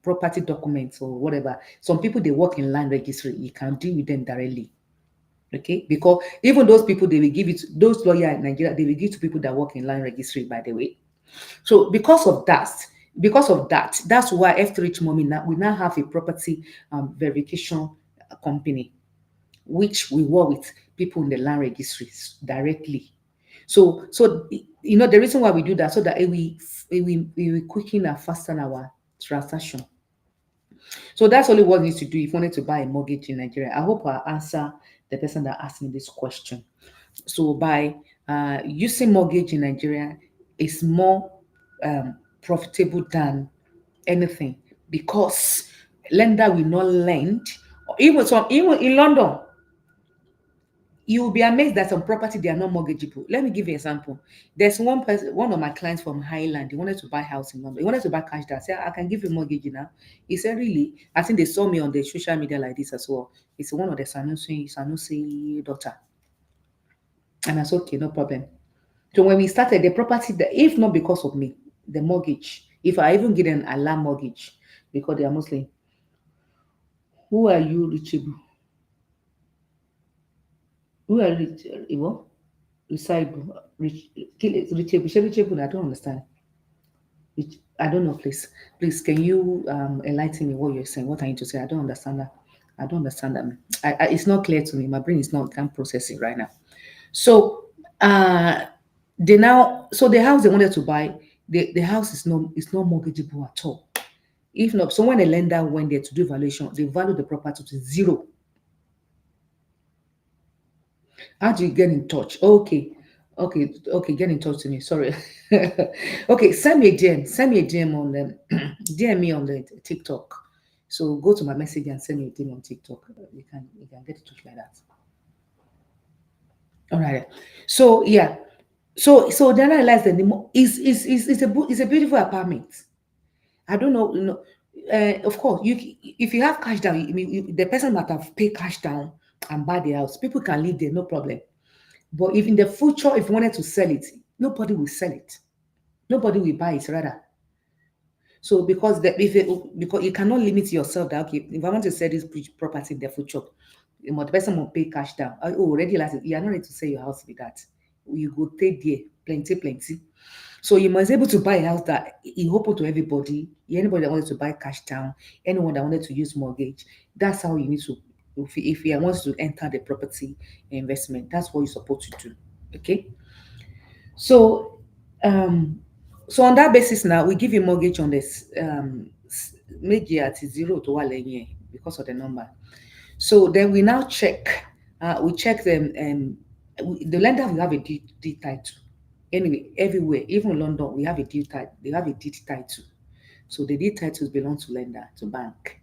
property documents or whatever. Some people they work in land registry, you can deal with them directly. Okay, because even those people they will give it, those lawyers in Nigeria, they will give to people that work in land registry, by the way. So because of that, that's why after each mommy now we now have a property verification company, which we work with people in the land registries directly. So the reason why we do that, so that it will quicken and fasten our transaction. So that's only what you need to do if you wanted to buy a mortgage in Nigeria. I hope I answer the person that asked me this question. So by using mortgage in Nigeria is more profitable than anything, because lender will not lend. Even in London, you will be amazed that some property they are not mortgageable. Let me give you an example. There's one person, one of my clients from Highland. He wanted to buy house in London. He wanted to buy cash down. I said, I can give you mortgage now. He said, really? I think they saw me on the social media like this as well. It's one of the Sanusi daughter. And I said, okay, no problem. So when we started the property, if not because of me, the mortgage, if I even get an alarm mortgage, because they are Muslim, who are you reachable? Who are reachable? Reachable. I don't understand. I don't know, please. Please, can you enlighten me what you're saying? What I need to say? I don't understand that. I don't understand that. It's not clear to me. My brain is not can't process it right now. So uh so the house they wanted to buy, the house is not mortgageable at all. If not, so when a lender went there to do valuation, they value the property to zero. How do you get in touch? Okay, get in touch to me. Sorry. Okay, send me a DM. Send me a DM on the DM me on the TikTok. So go to my message and send me a DM on TikTok. You can get in touch like that. All right. So yeah. So then I realized that it's a beautiful apartment. I don't know. Of course, if you have cash down, the person might have paid cash down and buy the house. People can live there, no problem. But if in the future, if you wanted to sell it, nobody will sell it. Nobody will buy it, rather. So because you cannot limit yourself that, okay, if I want to sell this property in the future, the person will pay cash down. Already like you are not ready to sell your house with that. You go take there plenty. So you must be able to buy a house that is open to everybody. Anybody that wanted to buy cash down, anyone that wanted to use mortgage. That's how you need to. If you want to enter the property investment, that's what you're supposed to do. Okay. So, um, so on that basis now, we give you mortgage on this maybe at zero to one year because of the number. So then we now check. We check them, and the lender will have a deed title. Anyway, everywhere, even in London, we have a deed title. They have a deed title. So the deed titles belong to lender, to bank,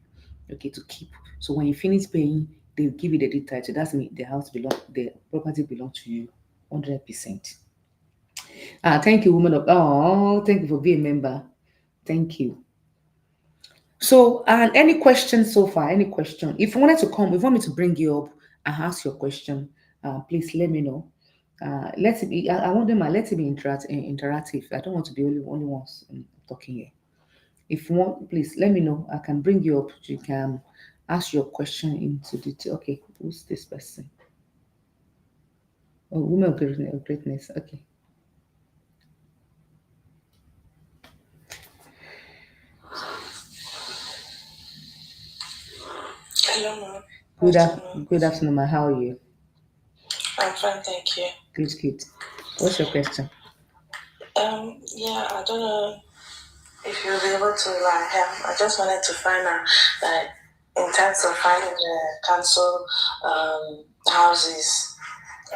okay, to keep. So when you finish paying, they give you the deed title. That's mean the property belong to you, 100%. Thank you, woman of. Oh, thank you for being a member. Thank you. So, and any questions so far? Any question? If you wanted to come, if you want me to bring you up, I ask your question. Please let me know. Let it be. I want them. Let it be interactive. I don't want to be only ones talking here. If you want, please let me know. I can bring you up. You can ask your question into detail. Okay, who's this person? Oh, women of greatness. Okay. Hello, ma'am. Good, Afternoon. good afternoon, ma. How are you? I'm fine, thank you. Good, good. What's your question? Yeah, I don't know if you'll be able to like help. I just wanted to find out, like, in terms of finding the council houses,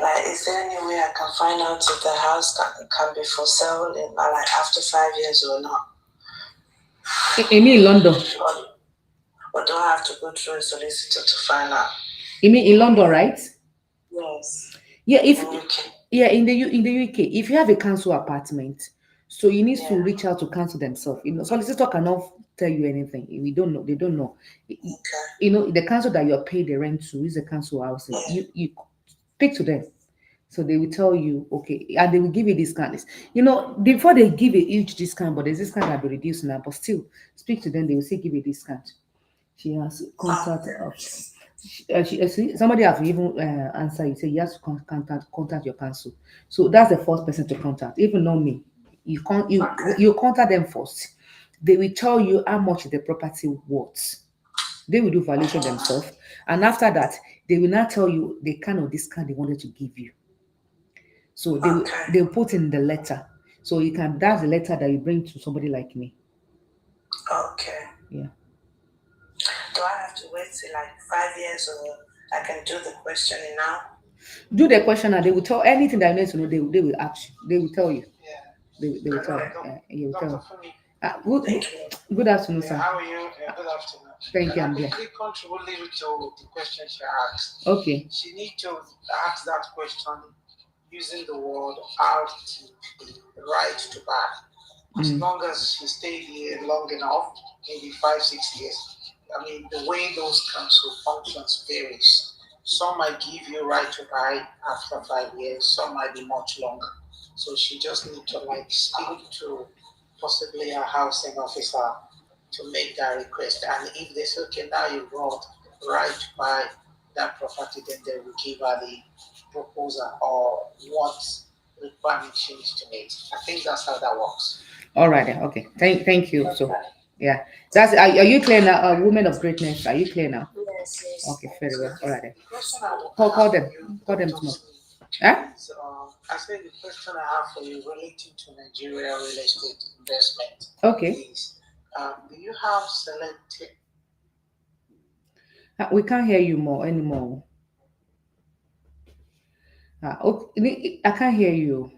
like, is there any way I can find out if the house can be for sale in like after 5 years or not? You mean in London? Or do I have to go through a solicitor to find out? You mean in London, right? Yes. Yeah, if In UK. yeah, in the UK, if you have a council apartment, so you need to Yeah. reach out to council themselves. Solicitor cannot tell you anything. We don't know. They don't know. Okay. The council that you're paid the rent to is a council housing. Yeah. You speak to them. So they will tell you, okay, and they will give you discounts. Before they give a huge discount, but there's discount that will be reduced now, but still speak to them, they will still give a discount. She has contact of somebody has even answer you say you have to contact your council. So that's the first person to contact, even not me. You contact them first. They will tell you how much the property worth. They will do valuation themselves, and after that they will not tell you the kind of discount they wanted to give you. So they'll put in the letter. So you can that's the letter that you bring to somebody like me. Okay. Yeah. Do I have to wait till like 5 years or I can do the questioning now? Do the question and they will tell anything that you need to know, they will ask you. They will tell you. Yeah. They will tell you. You will tell Dr. you. Funmi, Good, thank you. good afternoon, Yeah, sir. how are you? Good afternoon. Thank you, Can I I'm there. quickly contribute to the question she asked? Okay. She needs to ask that question using the word out, the right to buy. As long as she stayed here long enough, maybe 5, 6 years. I mean, the way those council functions varies. Some might give you right to buy after 5 years. Some might be much longer. So she just need to like speak to possibly a housing officer to make that request. And if they say, okay, now you've got right to buy that property, then they will give her the proposal or what requirement she needs to meet. I think that's how that works. All right. Okay. Thank you. So, yeah, are you clear now? Women of greatness, are you clear now? Yes, yes. Okay, very well. All right. Then. The question I will Call have them. for you, Call them Dr. tomorrow. Smith, Huh? is I said the question I have for you relating to Nigeria real estate investment Okay. is do you have selected? We can't hear you more anymore. Okay, I can't hear you.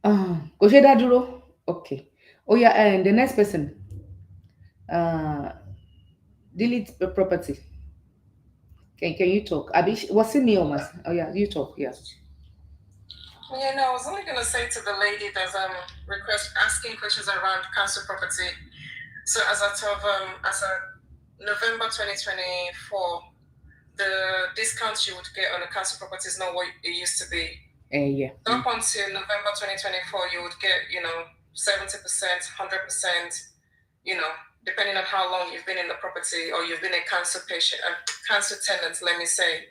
Kò ṣe dá dúró. Okay. Oh yeah, and the next person. Uh, delete the property. Can you talk? What's in me or mas? Oh yeah, you talk. Yeah. Yeah, no, I was only gonna say to the lady that's request asking questions around council property. So as of November 2024, the discount you would get on a council property is not what it used to be. Yeah. So up until November 2024, you would get 70%, 100%, depending on how long you've been in the property or you've been a council patient, a council tenant, let me say.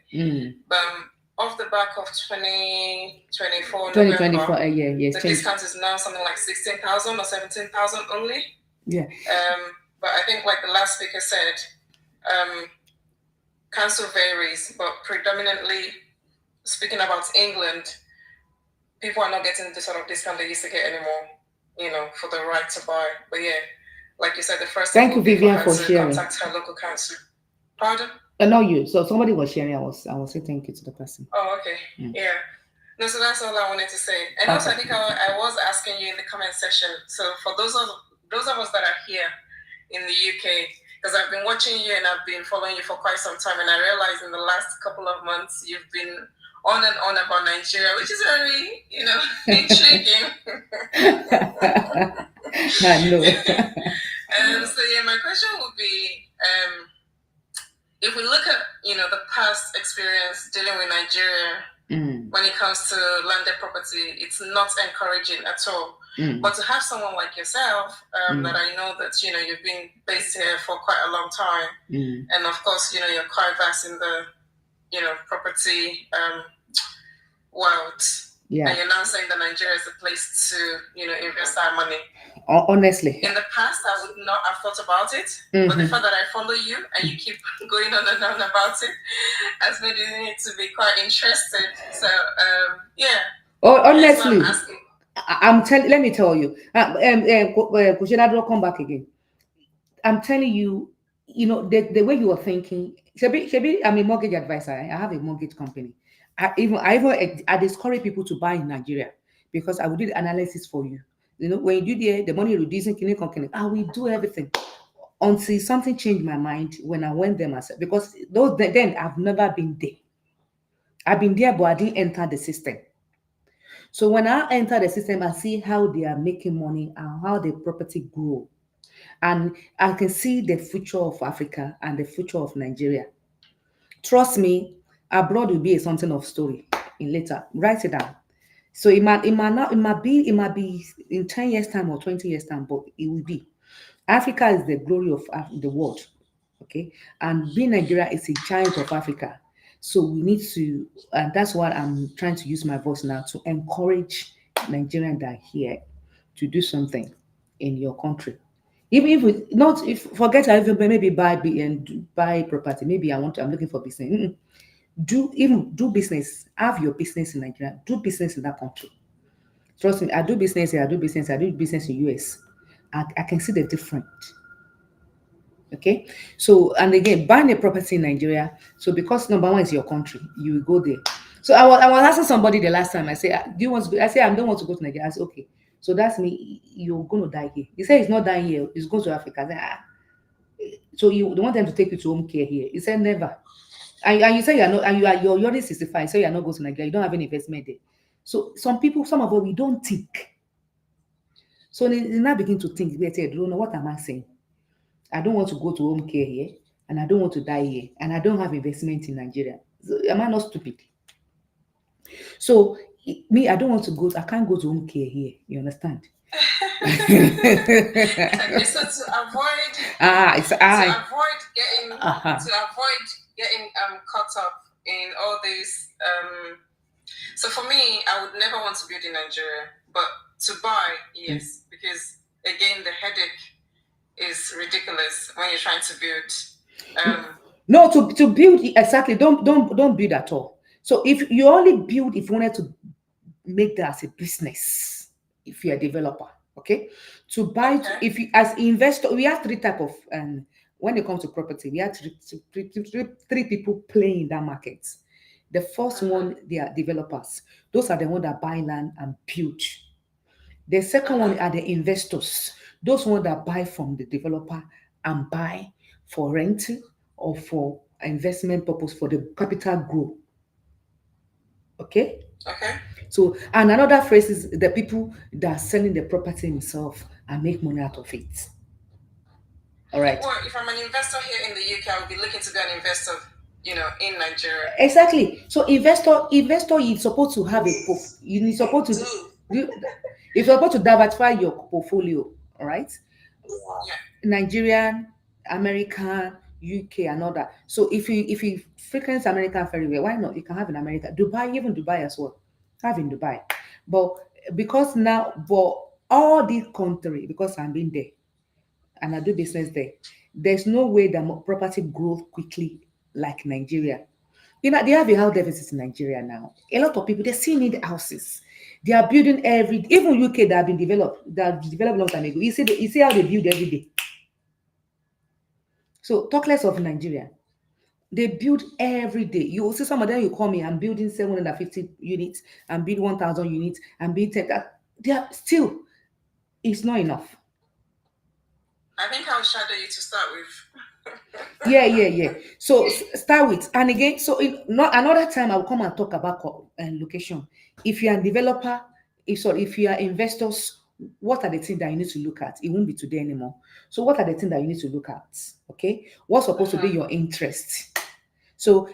Off the back of 2024 November, yeah, the discount is now something like 16,000 or 17,000 only. Yeah. But I think, like the last speaker said, council varies, but predominantly speaking about England, people are not getting the sort of discount they used to get anymore, for the right to buy. But yeah, like you said, the first Thank you, Vivian, for sharing. Contact her local council. Pardon? Not you. So somebody was sharing. I was saying thank you to the person. Oh, okay. Yeah. No, so that's all I wanted to say. And also, I think I was asking you in the comment section. So for those of us that are here in the UK, because I've been watching you and I've been following you for quite some time, and I realized in the last couple of months you've been on and on about Nigeria, which is very, intriguing. I know. So yeah, my question would be, if we look at the past experience dealing with Nigeria, when it comes to landed property, it's not encouraging at all. But to have someone like yourself, that I know that you've been based here for quite a long time, and of course you're quite vast in the property world. Yeah. And you're now saying that Nigeria is the place to invest our money. Honestly, in the past, I would not have thought about it. But the fact that I follow you and you keep going on and on about it has made me to be quite interested. So, yeah. Oh, honestly, I'm telling. Let me tell you. Kushina, don't come back again. I'm telling you. The way you are thinking. Shebi, I'm a mortgage advisor. I have a mortgage company. I discourage people to buy in Nigeria because I will do the analysis for you. When you do the money reducing, I will do everything until something changed my mind when I went there myself. Because then I've never been there. I've been there, but I didn't enter the system. So when I enter the system, I see how they are making money and how the property grow. And I can see the future of Africa and the future of Nigeria. Trust me, abroad will be something of story in later. Write it down. So it might be in 10 years' time or 20 years' time, but it will be. Africa is the glory of the world. Okay. And being Nigeria is a giant of Africa. So we need to, and that's what I'm trying to use my voice now to encourage Nigerians that are here to do something in your country. Even if we not if forget I even maybe buy property. Maybe I'm looking for business. Do business. Have your business in Nigeria. Do business in that country. Trust me, I do business here, I do business in US. I can see the difference. Okay. So and again, buying a property in Nigeria. So because number one is your country, you will go there. So I was asking somebody the last time. I say, do you want to go? I say, I don't want to go to Nigeria. I said, okay. So that's me. You're gonna die here. He said he's not dying here. He's going to Africa. I said, so you don't want them to take you to home care here? He said never. And you say you're not, and you're already 65. So you're not going to Nigeria. You don't have any investment there. So some of us we don't think. So they now begin to think. They say, don't know what am I saying? I don't want to go to home care here, and I don't want to die here, and I don't have investment in Nigeria. So, am I not stupid? So me, I don't want to go. I can't go to home care here. You understand? So to avoid getting caught up in all this. So for me, I would never want to build in Nigeria, but to buy, yes, because again, the headache is ridiculous when you're trying to build. No, to build exactly. Don't build at all. So if you only build if you wanted to make that as a business, if you're a developer, okay. To buy, if you as investor, we have three type of when it comes to property, we have three people playing in that market. The first one, they are developers. Those are the ones that buy land and build. The second one are the investors. Those ones that buy from the developer and buy for renting or for investment purpose for the capital growth. Okay? Okay. So, and another phrase is the people that are selling the property themselves and make money out of it. All right. Well, if I'm an investor here in the UK, I would be looking to be an investor, in Nigeria. Exactly. So, investor, you're supposed to have you're supposed to you're supposed to diversify your portfolio. All right. Yeah. Nigerian, American, UK, and all that. So if you frequent American very well, why not? You can have in America, Dubai, even Dubai as well. Have in Dubai, but because now, but all these country, because I'm been there and I do business there, there's no way that property grows quickly like Nigeria. They have a house deficit in Nigeria now. A lot of people they still need houses. They are building even UK that have been developed long time ago. You see how they build every day. So talk less of Nigeria. They build every day. You will see some of them. You call me. I'm building 750 units. I'm building 1,000 units. I'm building 10. They are still. It's not enough. I think I'll shadow you to start with. Yeah. So start with, and again. So not another time I'll come and talk about location. If you are a developer, if you are investors, what are the things that you need to look at? It won't be today anymore. So what are the things that you need to look at? Okay, what's supposed to be your interest? So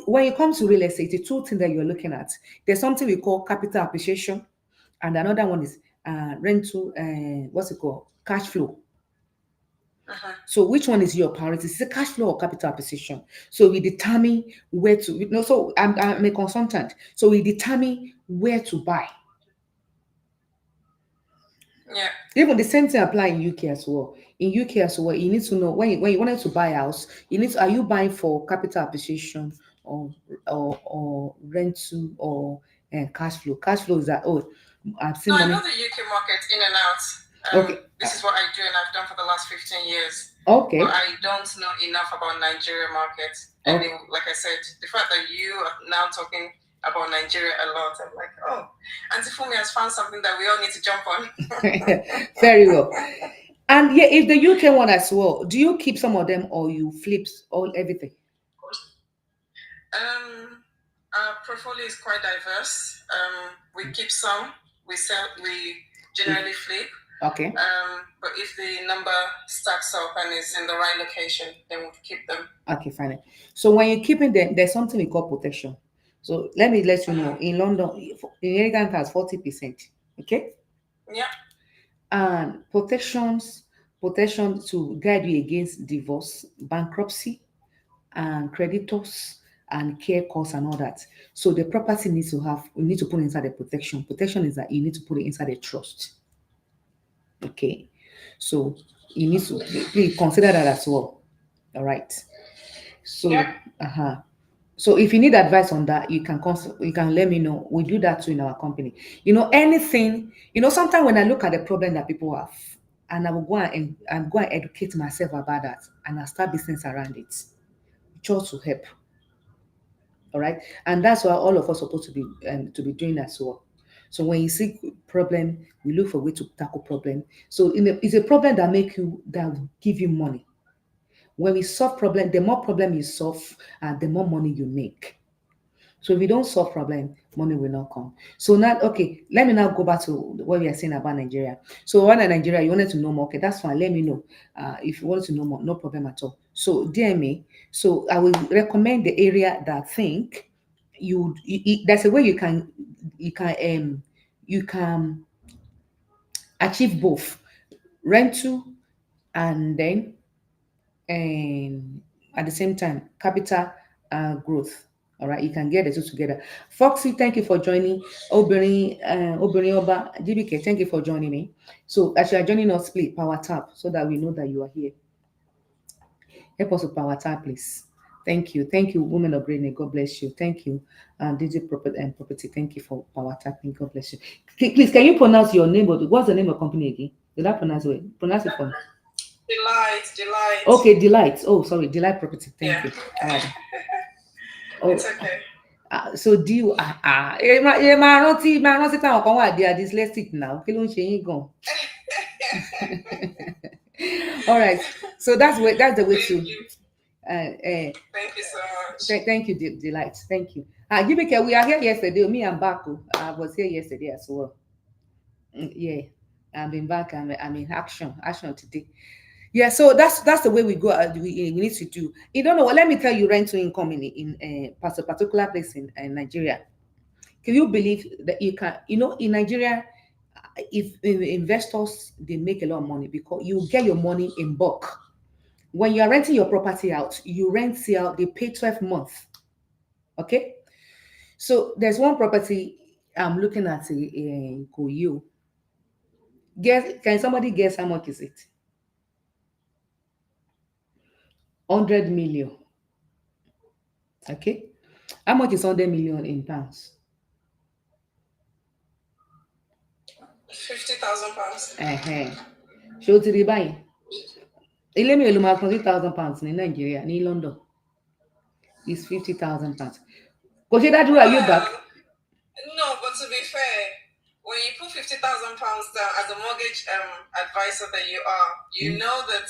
when it comes to real estate, the two things that you're looking at, there's something we call capital appreciation, and another one is rental. What's it called? Cash flow. So which one is your priority? Is it cash flow or capital acquisition? So we determine where to, so I'm a consultant. So we determine where to buy. Yeah. Even the same thing apply in UK as well. In UK as well, you need to know when you wanted to buy a house, you need to, are you buying for capital appreciation or rental or cash flow? Cash flow is that, oh, I've seen No, I money. know the UK market in and out. Okay. This is what I do and I've done for the last 15 years. Okay. But I don't know enough about Nigeria market. And Okay. then, like I said, the fact that you are now talking about Nigeria a lot, I'm like, oh, Auntie Fumi has found something that we all need to jump on. Very well. And yeah, if the UK one as well, do you keep some of them or you flip all everything? Our portfolio is quite diverse. We keep some, we sell, we generally flip. Okay. But if the number stacks up and is in the right location, then we'll keep them. Okay, fine. So when you're keeping them, there's something we call protection. So let me let you know, in London, in England has 40%. Okay? Yeah. And protection to guide you against divorce, bankruptcy, and creditors and care costs and all that. So the property needs to have, you need to put inside the protection. Protection is that you need to put it inside a trust. Okay. So you need to please consider that as well. All right. So Yeah. So if you need advice on that, you can let me know. We do that too in our company. Anything, sometimes when I look at the problem that people have, and I will go and educate myself about that, and I start business around it, just to help. All right, and that's what all of us supposed to be doing as well. So when you see problem, we look for way to tackle problem. So it's a problem that will give you money. When we solve problem, the more problem you solve, the more money you make. So if you don't solve problem, money will not come. So now, okay, let me now go back to what we are saying about Nigeria. So when in Nigeria, you wanted to know more, okay, that's fine. Let me know. If you want to know more, no problem at all. So DMA, so I will recommend the area that I think there's a way you can achieve both rental and then at the same time capital growth. All right, you can get the two together. Foxy, thank you for joining. Obìnrin Oba GBK, thank you for joining me. So as you are joining us, please power tap so that we know that you are here. Help us with power tap, please. Thank you, women of Brain. God bless you. Thank you, DJ Property and Property. Thank you for power tapping. God bless you. Please, can you pronounce your name? What's the name of company again? Did I pronounce it? Pronounce it for me. Delight. Okay, Delight. Oh, sorry, Delight Property. Thank you. Oh, it's okay. So do you máa rántí táwọn kan wà they are dyslexic now kí ló ń ṣe yín gan. All right, so that's the way to. Thank you so much. Thank you, Delight. Thank you. GBK, we are here yesterday. Me and Baku. I was here yesterday as well. Yeah, I've been back. I'm in action today. Yeah, so that's the way we go. We need to do. You don't know what? Let me tell you, rental income in a particular place in Nigeria. Can you believe that you can? In Nigeria, if investors they make a lot of money because you get your money in bulk. When you are renting your property out, you rent out. They pay 12 months. Okay, so there's one property I'm looking at in Koyo. Can somebody guess how much is it? 100 million. Okay. How much is 100 million in pounds? 50,000 pounds. Ṣé o ti rí báyìí? Ilé mi ò lè máa san 3,000 pounds ní Nàìjíríà ní London. It's 50,000 pounds. Kò ṣe dájú are you back? No, but to be fair, when you put 50,000 pounds down as a mortgage advisor that you are, you know that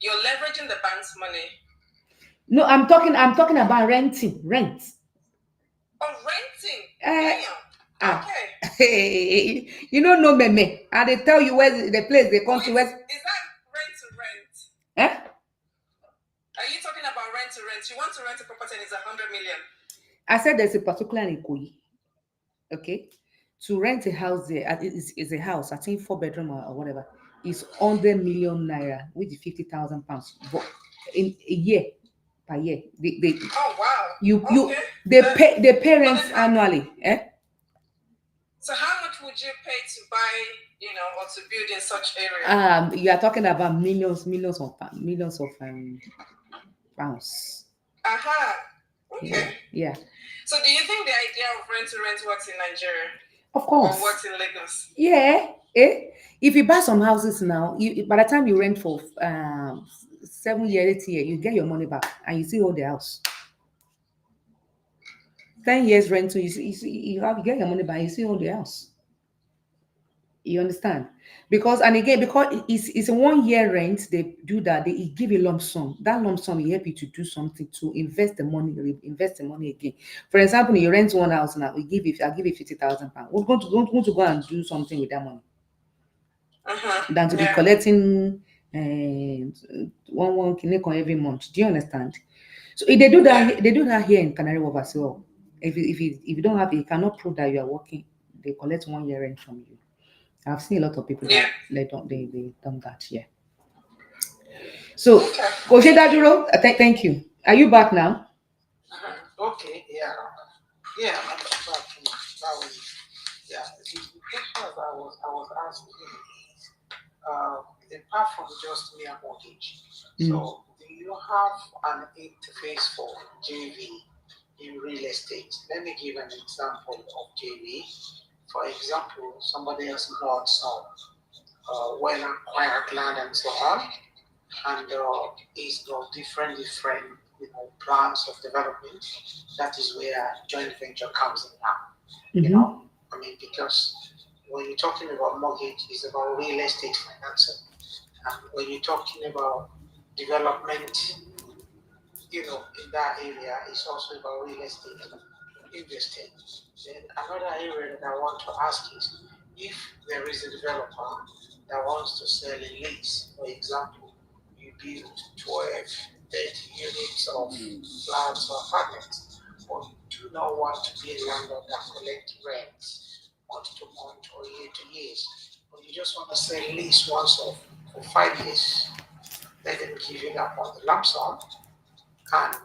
you're leveraging the bank's money. No, I'm talking about renting. Rent. Oh, renting. Damn. Ah, hey, you don't know me. And they tell you where the place they come to. Where, Is that rent to rent? eh? Are you talking about rent to rent? You want to rent a property and it's 100 million. I said there's a particular in Ikoyi. Okay, to rent a house there is a house. I think 4 bedroom or whatever. Is 100 million naira, which is 50,000 pounds. But in a year, per year, Oh wow. you Okay. they Then pay the but parents then annually. Eh? so how much would you pay to buy, or to build in such area? You are talking about millions of pounds. Aha. Yeah, Okay. yeah. So do you think the idea of rent to rent works in Nigeria Of or course. works in Lagos? Yeah. Eh? If you buy some houses now, by the time you rent for 7 year, 8 year, you get your money back and you still hold the house. 10 years rental, you get your money back, you still hold the house. You understand? Because and again, because it's a 1 year rent, they do that, they give a lump sum. That lump sum will help you to do something to invest the money, invest the money again. For example, you rent one house now, I'll give you 50,000 pounds. We're going to go and do something with that money than to be Yeah. collecting one kineko every month. Do you understand? So if they do that, they do that here in Canary Wharf as well. If you don't have it, you cannot prove that you are working. They collect 1 year rent from you. I've seen a lot of people that they done that. Yeah. So, Okay. Coach Daduro, thank you. Are you back now? Okay. Yeah. Yeah. I'm back from that way. Yeah. The question that I was asking is, apart from just mere mortgage, Mm. so do you have an interface for JV in real estate? Let me give an example of JV. For example, somebody has got some well acquired land and so on, and is got different plans of development. That is where joint venture comes in now. You Mm-hmm. know, I mean, because when you're talking about mortgage, it's about real estate financing, and when you're talking about development, in that area, it's also about real estate investing. Then another area that I want to ask is, if there is a developer that wants to sell a lease, for example, you build 12, 30 units of flats or apartments, or you do not want to be a landlord that collects rent month to month or year to years, or you just want to sell lease once off for 5 years, let them give you that on the lump sum, and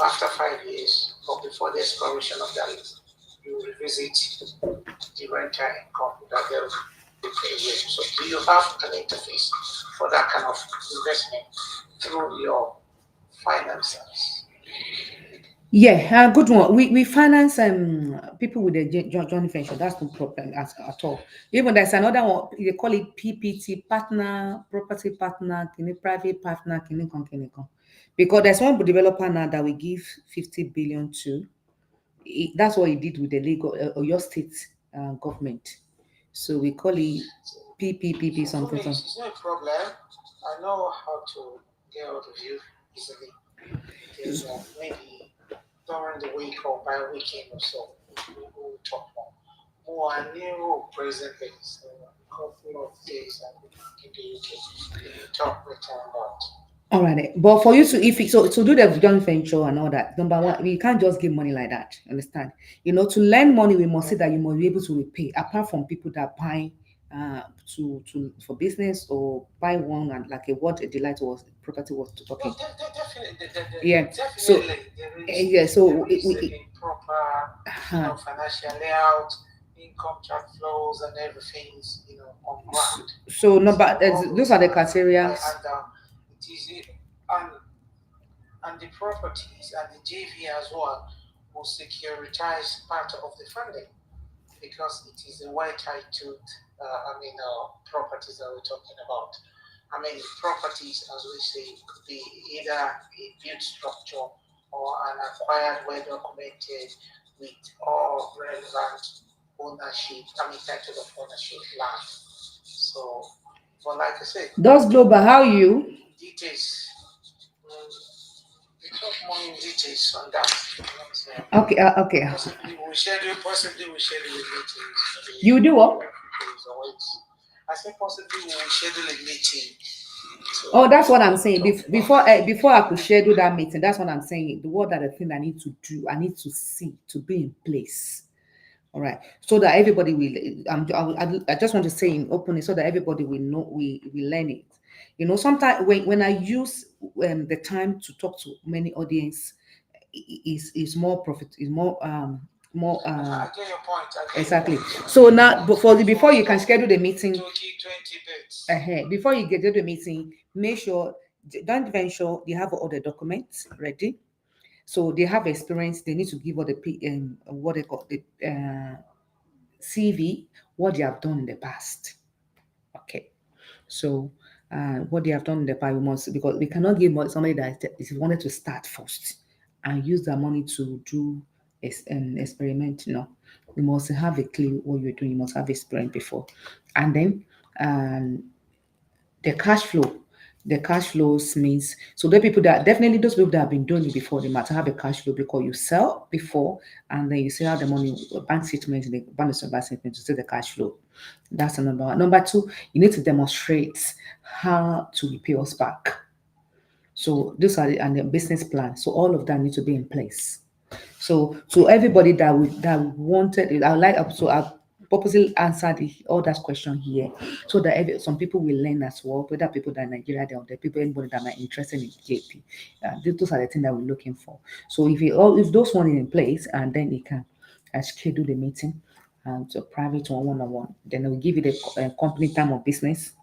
after 5 years or before the expiration of that lease, you revisit the rental income that they'll be paying you. So do you have an interface for that kind of investment through your finances? Yeah, good one. We finance people with a joint venture. That's no problem at all. Even there's another one. They call it PPT, partner, property partner, private partner, because there's one developer now that we give 50 billion to. That's what he did with the legal or your state government. So we call it PPPP So for something. me, it's no problem. I know how to get out of you easily. Then maybe during the week or by weekend or so, we will talk more. More I knew presently, so a couple of days I will in the UK. Then we talk better about. All right, but for you to if it, so to do the joint venture and all that, number one, we can't just give money like that. Understand? To lend money, we must see that you must be able to repay. Apart from people that buy to for business or buy one and like a what a delight was property was No, talking. definitely, Yeah. So definitely, yeah. there So is a proper, uh, financial layout, income track flows, and everything is, on ground. so See, number all those those are the are criteria. and it is and the properties and the JV as well will securitize part of the funding because it is a white titled, properties that we're talking about. I mean, properties, as we say, could be either a built structure or an acquired, well documented with all relevant ownership, title of ownership land. So, but like I said, Does global how you? details, we talk more in details on that. So Okay. possibly we schedule a meeting You do what? days or weeks. I said possibly we will schedule a meeting Oh, to that's what I'm saying. talk about Before that. before I could schedule that meeting, that's what I'm saying. The what are the thing I need to do. I need to see to be in place. All right, so that everybody will. I just want to say in openly so that everybody will know we learn it. You know, sometimes when I use the time to talk to many audience, is more profit is more I get your point. I get your exactly. point. So now before For you can schedule the meeting Turkey 20 bits. ahead, before you get to the meeting, make sure don't venture they have all the documents ready. So they have experience. They need to give all the what they call the CV, what they have done in the past. Okay. So what they have done in the past, we must because we cannot give somebody that is wanted to start first and use that money to do an experiment. No, you must have a clue what you're doing. You must have experience before, and then um, the cash flow. The cash flows means so the people that definitely those people that have been doing it before they must have a cash flow because you sell before and then you see how the money bank statement the bank statement to see the cash flow. That's the number one. Number two, you need to demonstrate how to repay us back. So those are and the business plan. So all of that need to be in place. So everybody that wanted it, I would like so I purposely answered all that question here, so that some people will learn as well. Whether people that are Nigeria, or the people anybody that are interested in JP, those are the things that we're looking for. So if those one is in place, and then you can schedule the meeting, and so private one on one, then we'll give you the company time of business,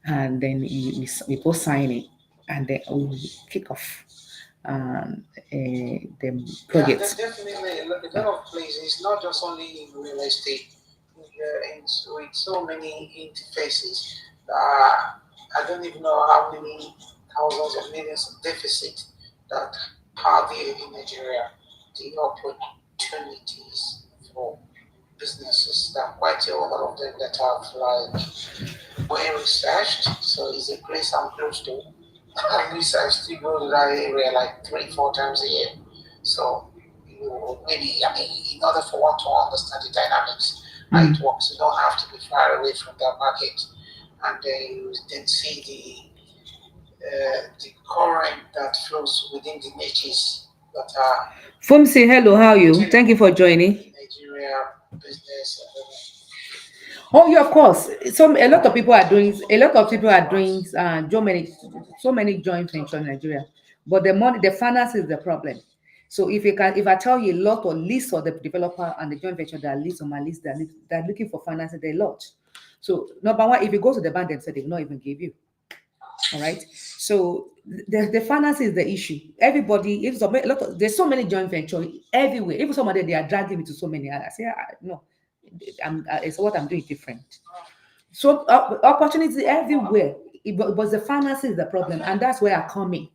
and then we both sign it, and then we kick off the Yeah, project. definitely a lot of places, not just only in real estate, with so many interfaces. I don't even know how many thousands of millions of deficit that are there in Nigeria. The opportunities for businesses that quite a lot of them that have like well researched. So it's a place I'm close to. At least I still go to that area like 3, 4 times a year. So maybe I mean in order for one to understand the dynamics, how it works, you don't have to be far away from that market, and then you then see the current that flows within the niches that are Fumsi, hello, how are you? Thank you tenable for joining. in Nigeria business. Oh, yeah, of course. A lot of people are doing. A lot of people are What? doing. So many joint So, ventures in Nigeria, but the money, the finance is the problem. So if I tell you a lot or list of the developer and the joint venture that are list on my list, they're looking for financing. They a lot. So number one, if you go to the bank, they say they will not even give you. All right. So the finance is the issue. Everybody, if some, a lot of, there's so many joint venture everywhere. Even some of them they are dragging me to so many. I say no, it's what I'm doing different. So opportunity everywhere. But the finance is the problem, and that's where I come in.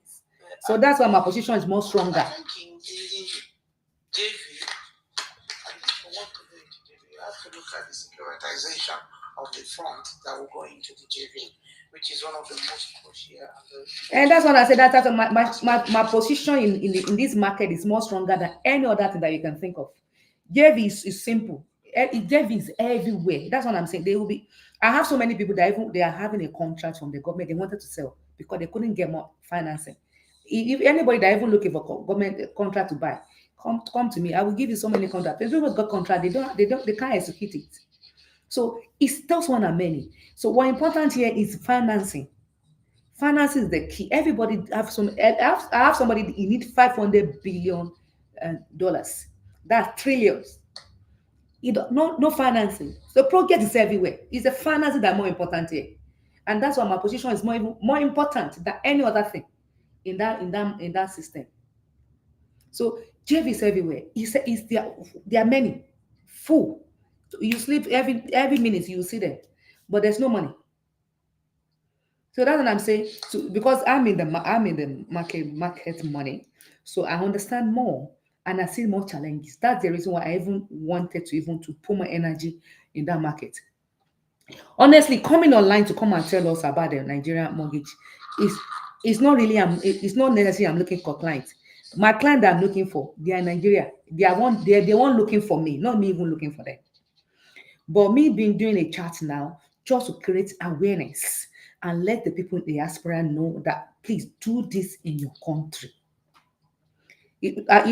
So that's why my position is more I stronger. think in JV, I think for what to do into JV, you have to look at the securitization of the fund that will go into the JV, which is one of the most crucial and the And most that's what I said. That's aspect. my position in this market is more stronger than any other thing that you can think of. JV is simple. JV is everywhere. That's what I'm saying. They will be. I have so many people that even they are having a contract from the government. They wanted to sell because they couldn't get more financing. If anybody that even looking for government contract to buy, come to me. I will give you so many contracts. If people got contract, they can't execute it. So it's just one of many. So what important here is financing. Finance is the key. Everybody have some. I have somebody. You need 500 billion dollars. That's trillions. No financing. The project is everywhere. It's the financing that more important here, and that's why my position is more important than any other thing in that system. So JV is everywhere. There are many full. So you sleep every minute you see them, but there's no money. So that's what I'm saying. So because I'm in the market money, so I understand more and I see more challenges. That's the reason why I even wanted to even to put my energy in that market. Honestly, coming online to come and tell us about the Nigerian mortgage is it's not really it's not necessary I'm looking for clients. My client that I'm looking for, they are in Nigeria. They're the one looking for me, not me even looking for them. But me being doing a chat now, just to create awareness and let the people in the diaspora know that please do this in your country. If I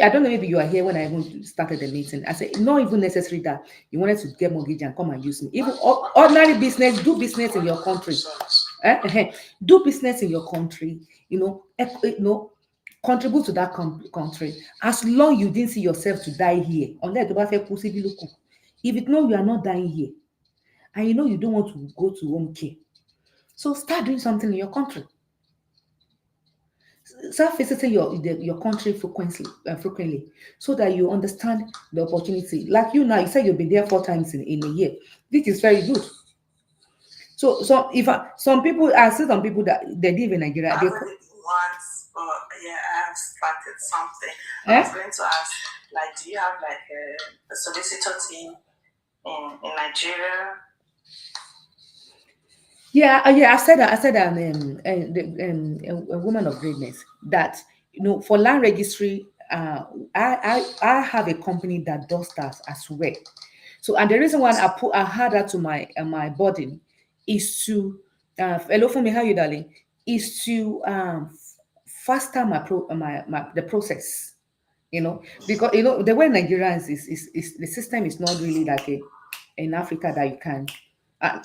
don't know, maybe you are here when I even started the meeting. I said, not even necessary that you wanted to get mortgage and come and use me. Even ordinary business, do business in your country. Do business in your country. Contribute to that country. As long you didn't see yourself to die here, unless the welfare possibly look. If you know you are not dying here, and you know you don't want to go to home care, so start doing something in your country. Start visiting your country frequently, so that you understand the opportunity. Like you now, you said you've been there 4 times in a year. This is very good. So if some people, I see some people that they live in Nigeria. I've They, read it once, but yeah, I have started something. I was eh? going to ask, like, do you have like a solicitor team in Nigeria? Yeah, yeah. I said a woman of greatness that for land registry. I have a company that does that as well. So, and the reason why I had that to my burden is to hello for me, how you darling? Is to faster the process. Because the way Nigerians is the system is not really like in Africa that you can not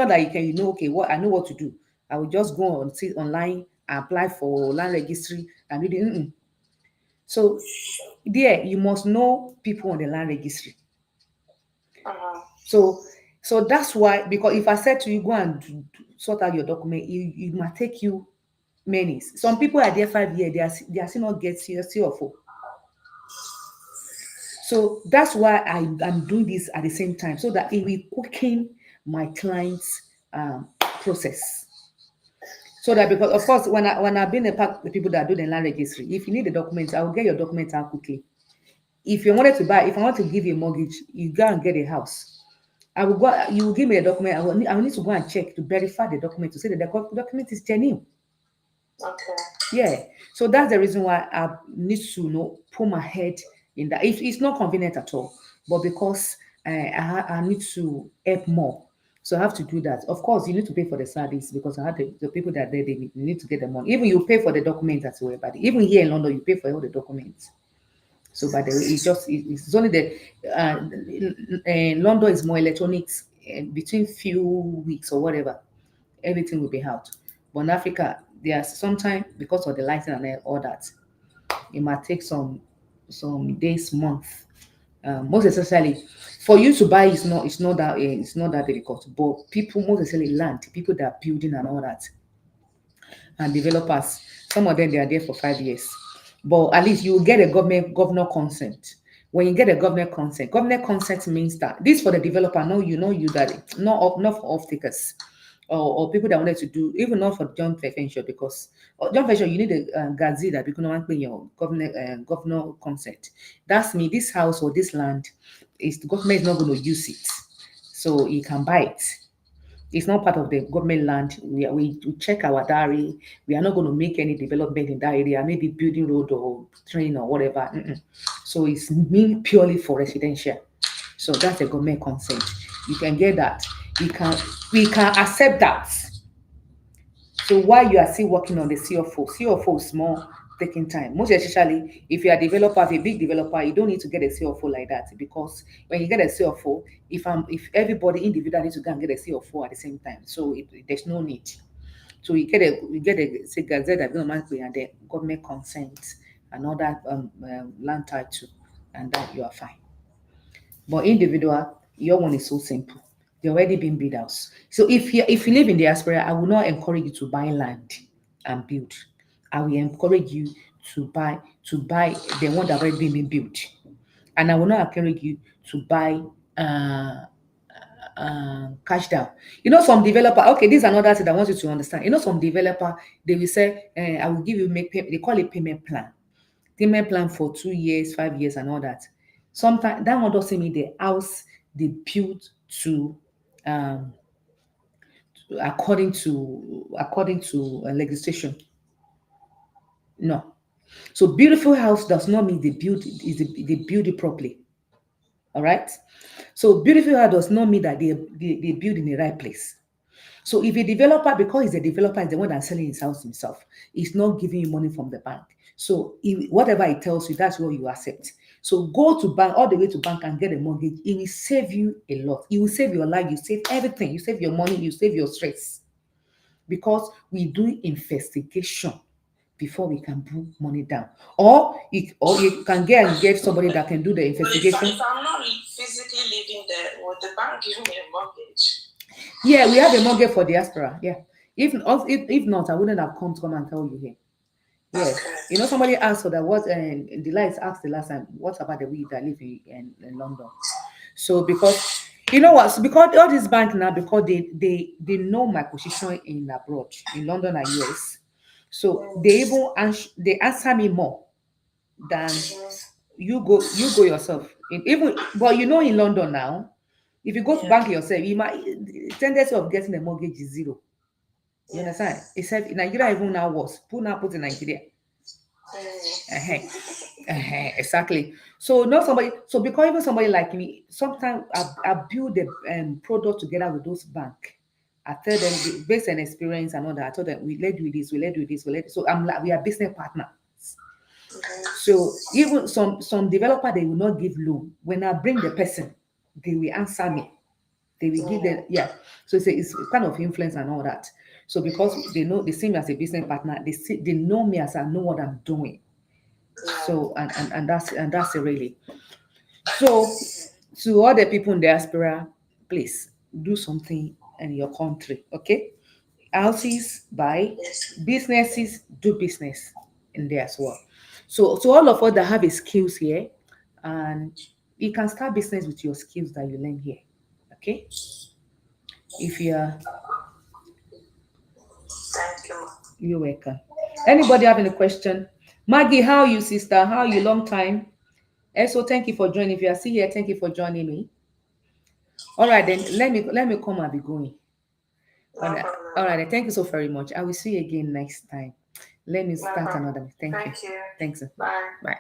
that you can, okay, what I know what to do. I will just go on sit online and apply for land registry and do the so there you must know people on the land registry. Uh-huh. So that's why, because if I said to you go and sort out your document, it might take you many. Some people are there 5 years, they are still not get CFO. So that's why I'm doing this at the same time, so that it will quicken my clients' process. So that, because of course when I've been a part of the people that do the land registry, if you need the documents, I will get your documents out quickly. If I want to give you a mortgage, you go and get a house. I will go. You will give me a document. I will need to go and check to verify the document to say that the document is genuine. Okay. Yeah. So that's the reason why I need to put my head in that. It's not convenient at all, but because I need to help more. So I have to do that. Of course, you need to pay for the service, because I have the people that they need to get the money. Even you pay for the documents as well. But even here in London, you pay for all the documents. So by the way, it's only London is more electronics, and between few weeks or whatever, everything will be out. But in Africa, there's sometimes, because of the lighting and all that, it might take some days, months. Most especially for you to buy, it's not that difficult. But people, most especially land, people that are building and all that, and developers, some of them they are there for 5 years. But at least you will get a governor consent. When you get a governor consent means that this for the developer, no, you that not for off takers, or people that wanted to do, even not for joint venture, because joint venture you need a gazi that because no one pay your governor consent. That's me. This house or this land is the government is not going to use it, so you can buy it. It's not part of the government land. We check our diary. We are not going to make any development in that area, maybe building road or train or whatever. Mm-mm. So it's mean purely for residential. So that's a government consent. You can get that. We can accept that. So while you are still working on the CFO is more taking time. Most especially if you are a developer, if a big developer, you don't need to get a CFO like that, because when you get a CFO, if everybody individually needs to go and get a CFO at the same time, so there's no need. So you get a say gazette that automatically, and then government consent and all that land title, and that you are fine. But individual, your one is so simple. They already been built out. So if you live in diaspora, I will not encourage you to buy land and build. I will encourage you to buy the one that already been built. And I will not encourage you to buy uh cash down. Some developer, okay, this is another thing I want you to understand. Some developer, they will say, I will give you make pay, they call it payment plan for 2 years, 5 years, and all that. Sometimes that one doesn't mean the house they built to um according to legislation. No. So beautiful house does not mean they build it properly. All right. So beautiful house does not mean that they build in the right place. So if a developer, because he's a developer, is the one that's selling his house himself, he's not giving you money from the bank. So if, whatever he tells you, that's what you accept. So go to bank, all the way to bank and get a mortgage. It will save you a lot. It will save your life. You save everything. You save your money. You save your stress. Because we do investigation before we can put money down. Or you can get somebody that can do the Well, investigation. if I'm not physically living there, would the bank give me a mortgage? Yeah, we have a mortgage for diaspora. Yeah. If not, I wouldn't have come and tell you here. Yes. Okay. You know, somebody asked for that. What and the lights asked the last time, what about the we that live in London? So because you know what? So because all this bank now, because they know my position in abroad, in London and US. So they answer me more than you go yourself. Even but you know in London now, if you go to Yeah. bank yourself, you might tendency of getting a mortgage is zero. You understand? Yes. Except in Nigeria, even now worse. Put in Nigeria. Uh-huh. Mm. Exactly. So not somebody. So because even somebody like me, sometimes I build the product together with those bank. I tell them based on experience and all that. I told them we let do this, we let do this, we let. So I'm like we are business partner. Okay. So even some developer they will not give loan. When I bring the person, they will answer me. They will give them, Mm. yeah. So it's kind of influence and all that. So because they see me as a business partner, they know me as I know what I'm doing. Yeah. So and that's it really. So to all the people in diaspora, please do something in your country, okay? Houses buy, Yes. businesses do business in there as well. So all of us that have a skills here, and you can start business with your skills that you learn here, okay? If Thank you. you're welcome. Anybody having a question? Maggie, how are you, sister? How are you? Long time. Also, thank you for joining. If you are still here, thank you for joining me. All right, then let me come and be going. All No right, problem. all right. Then, thank you so very much. I will see you again next time. Let me No start problem. another. Thank you. Thank you. Thanks. Bye. Bye.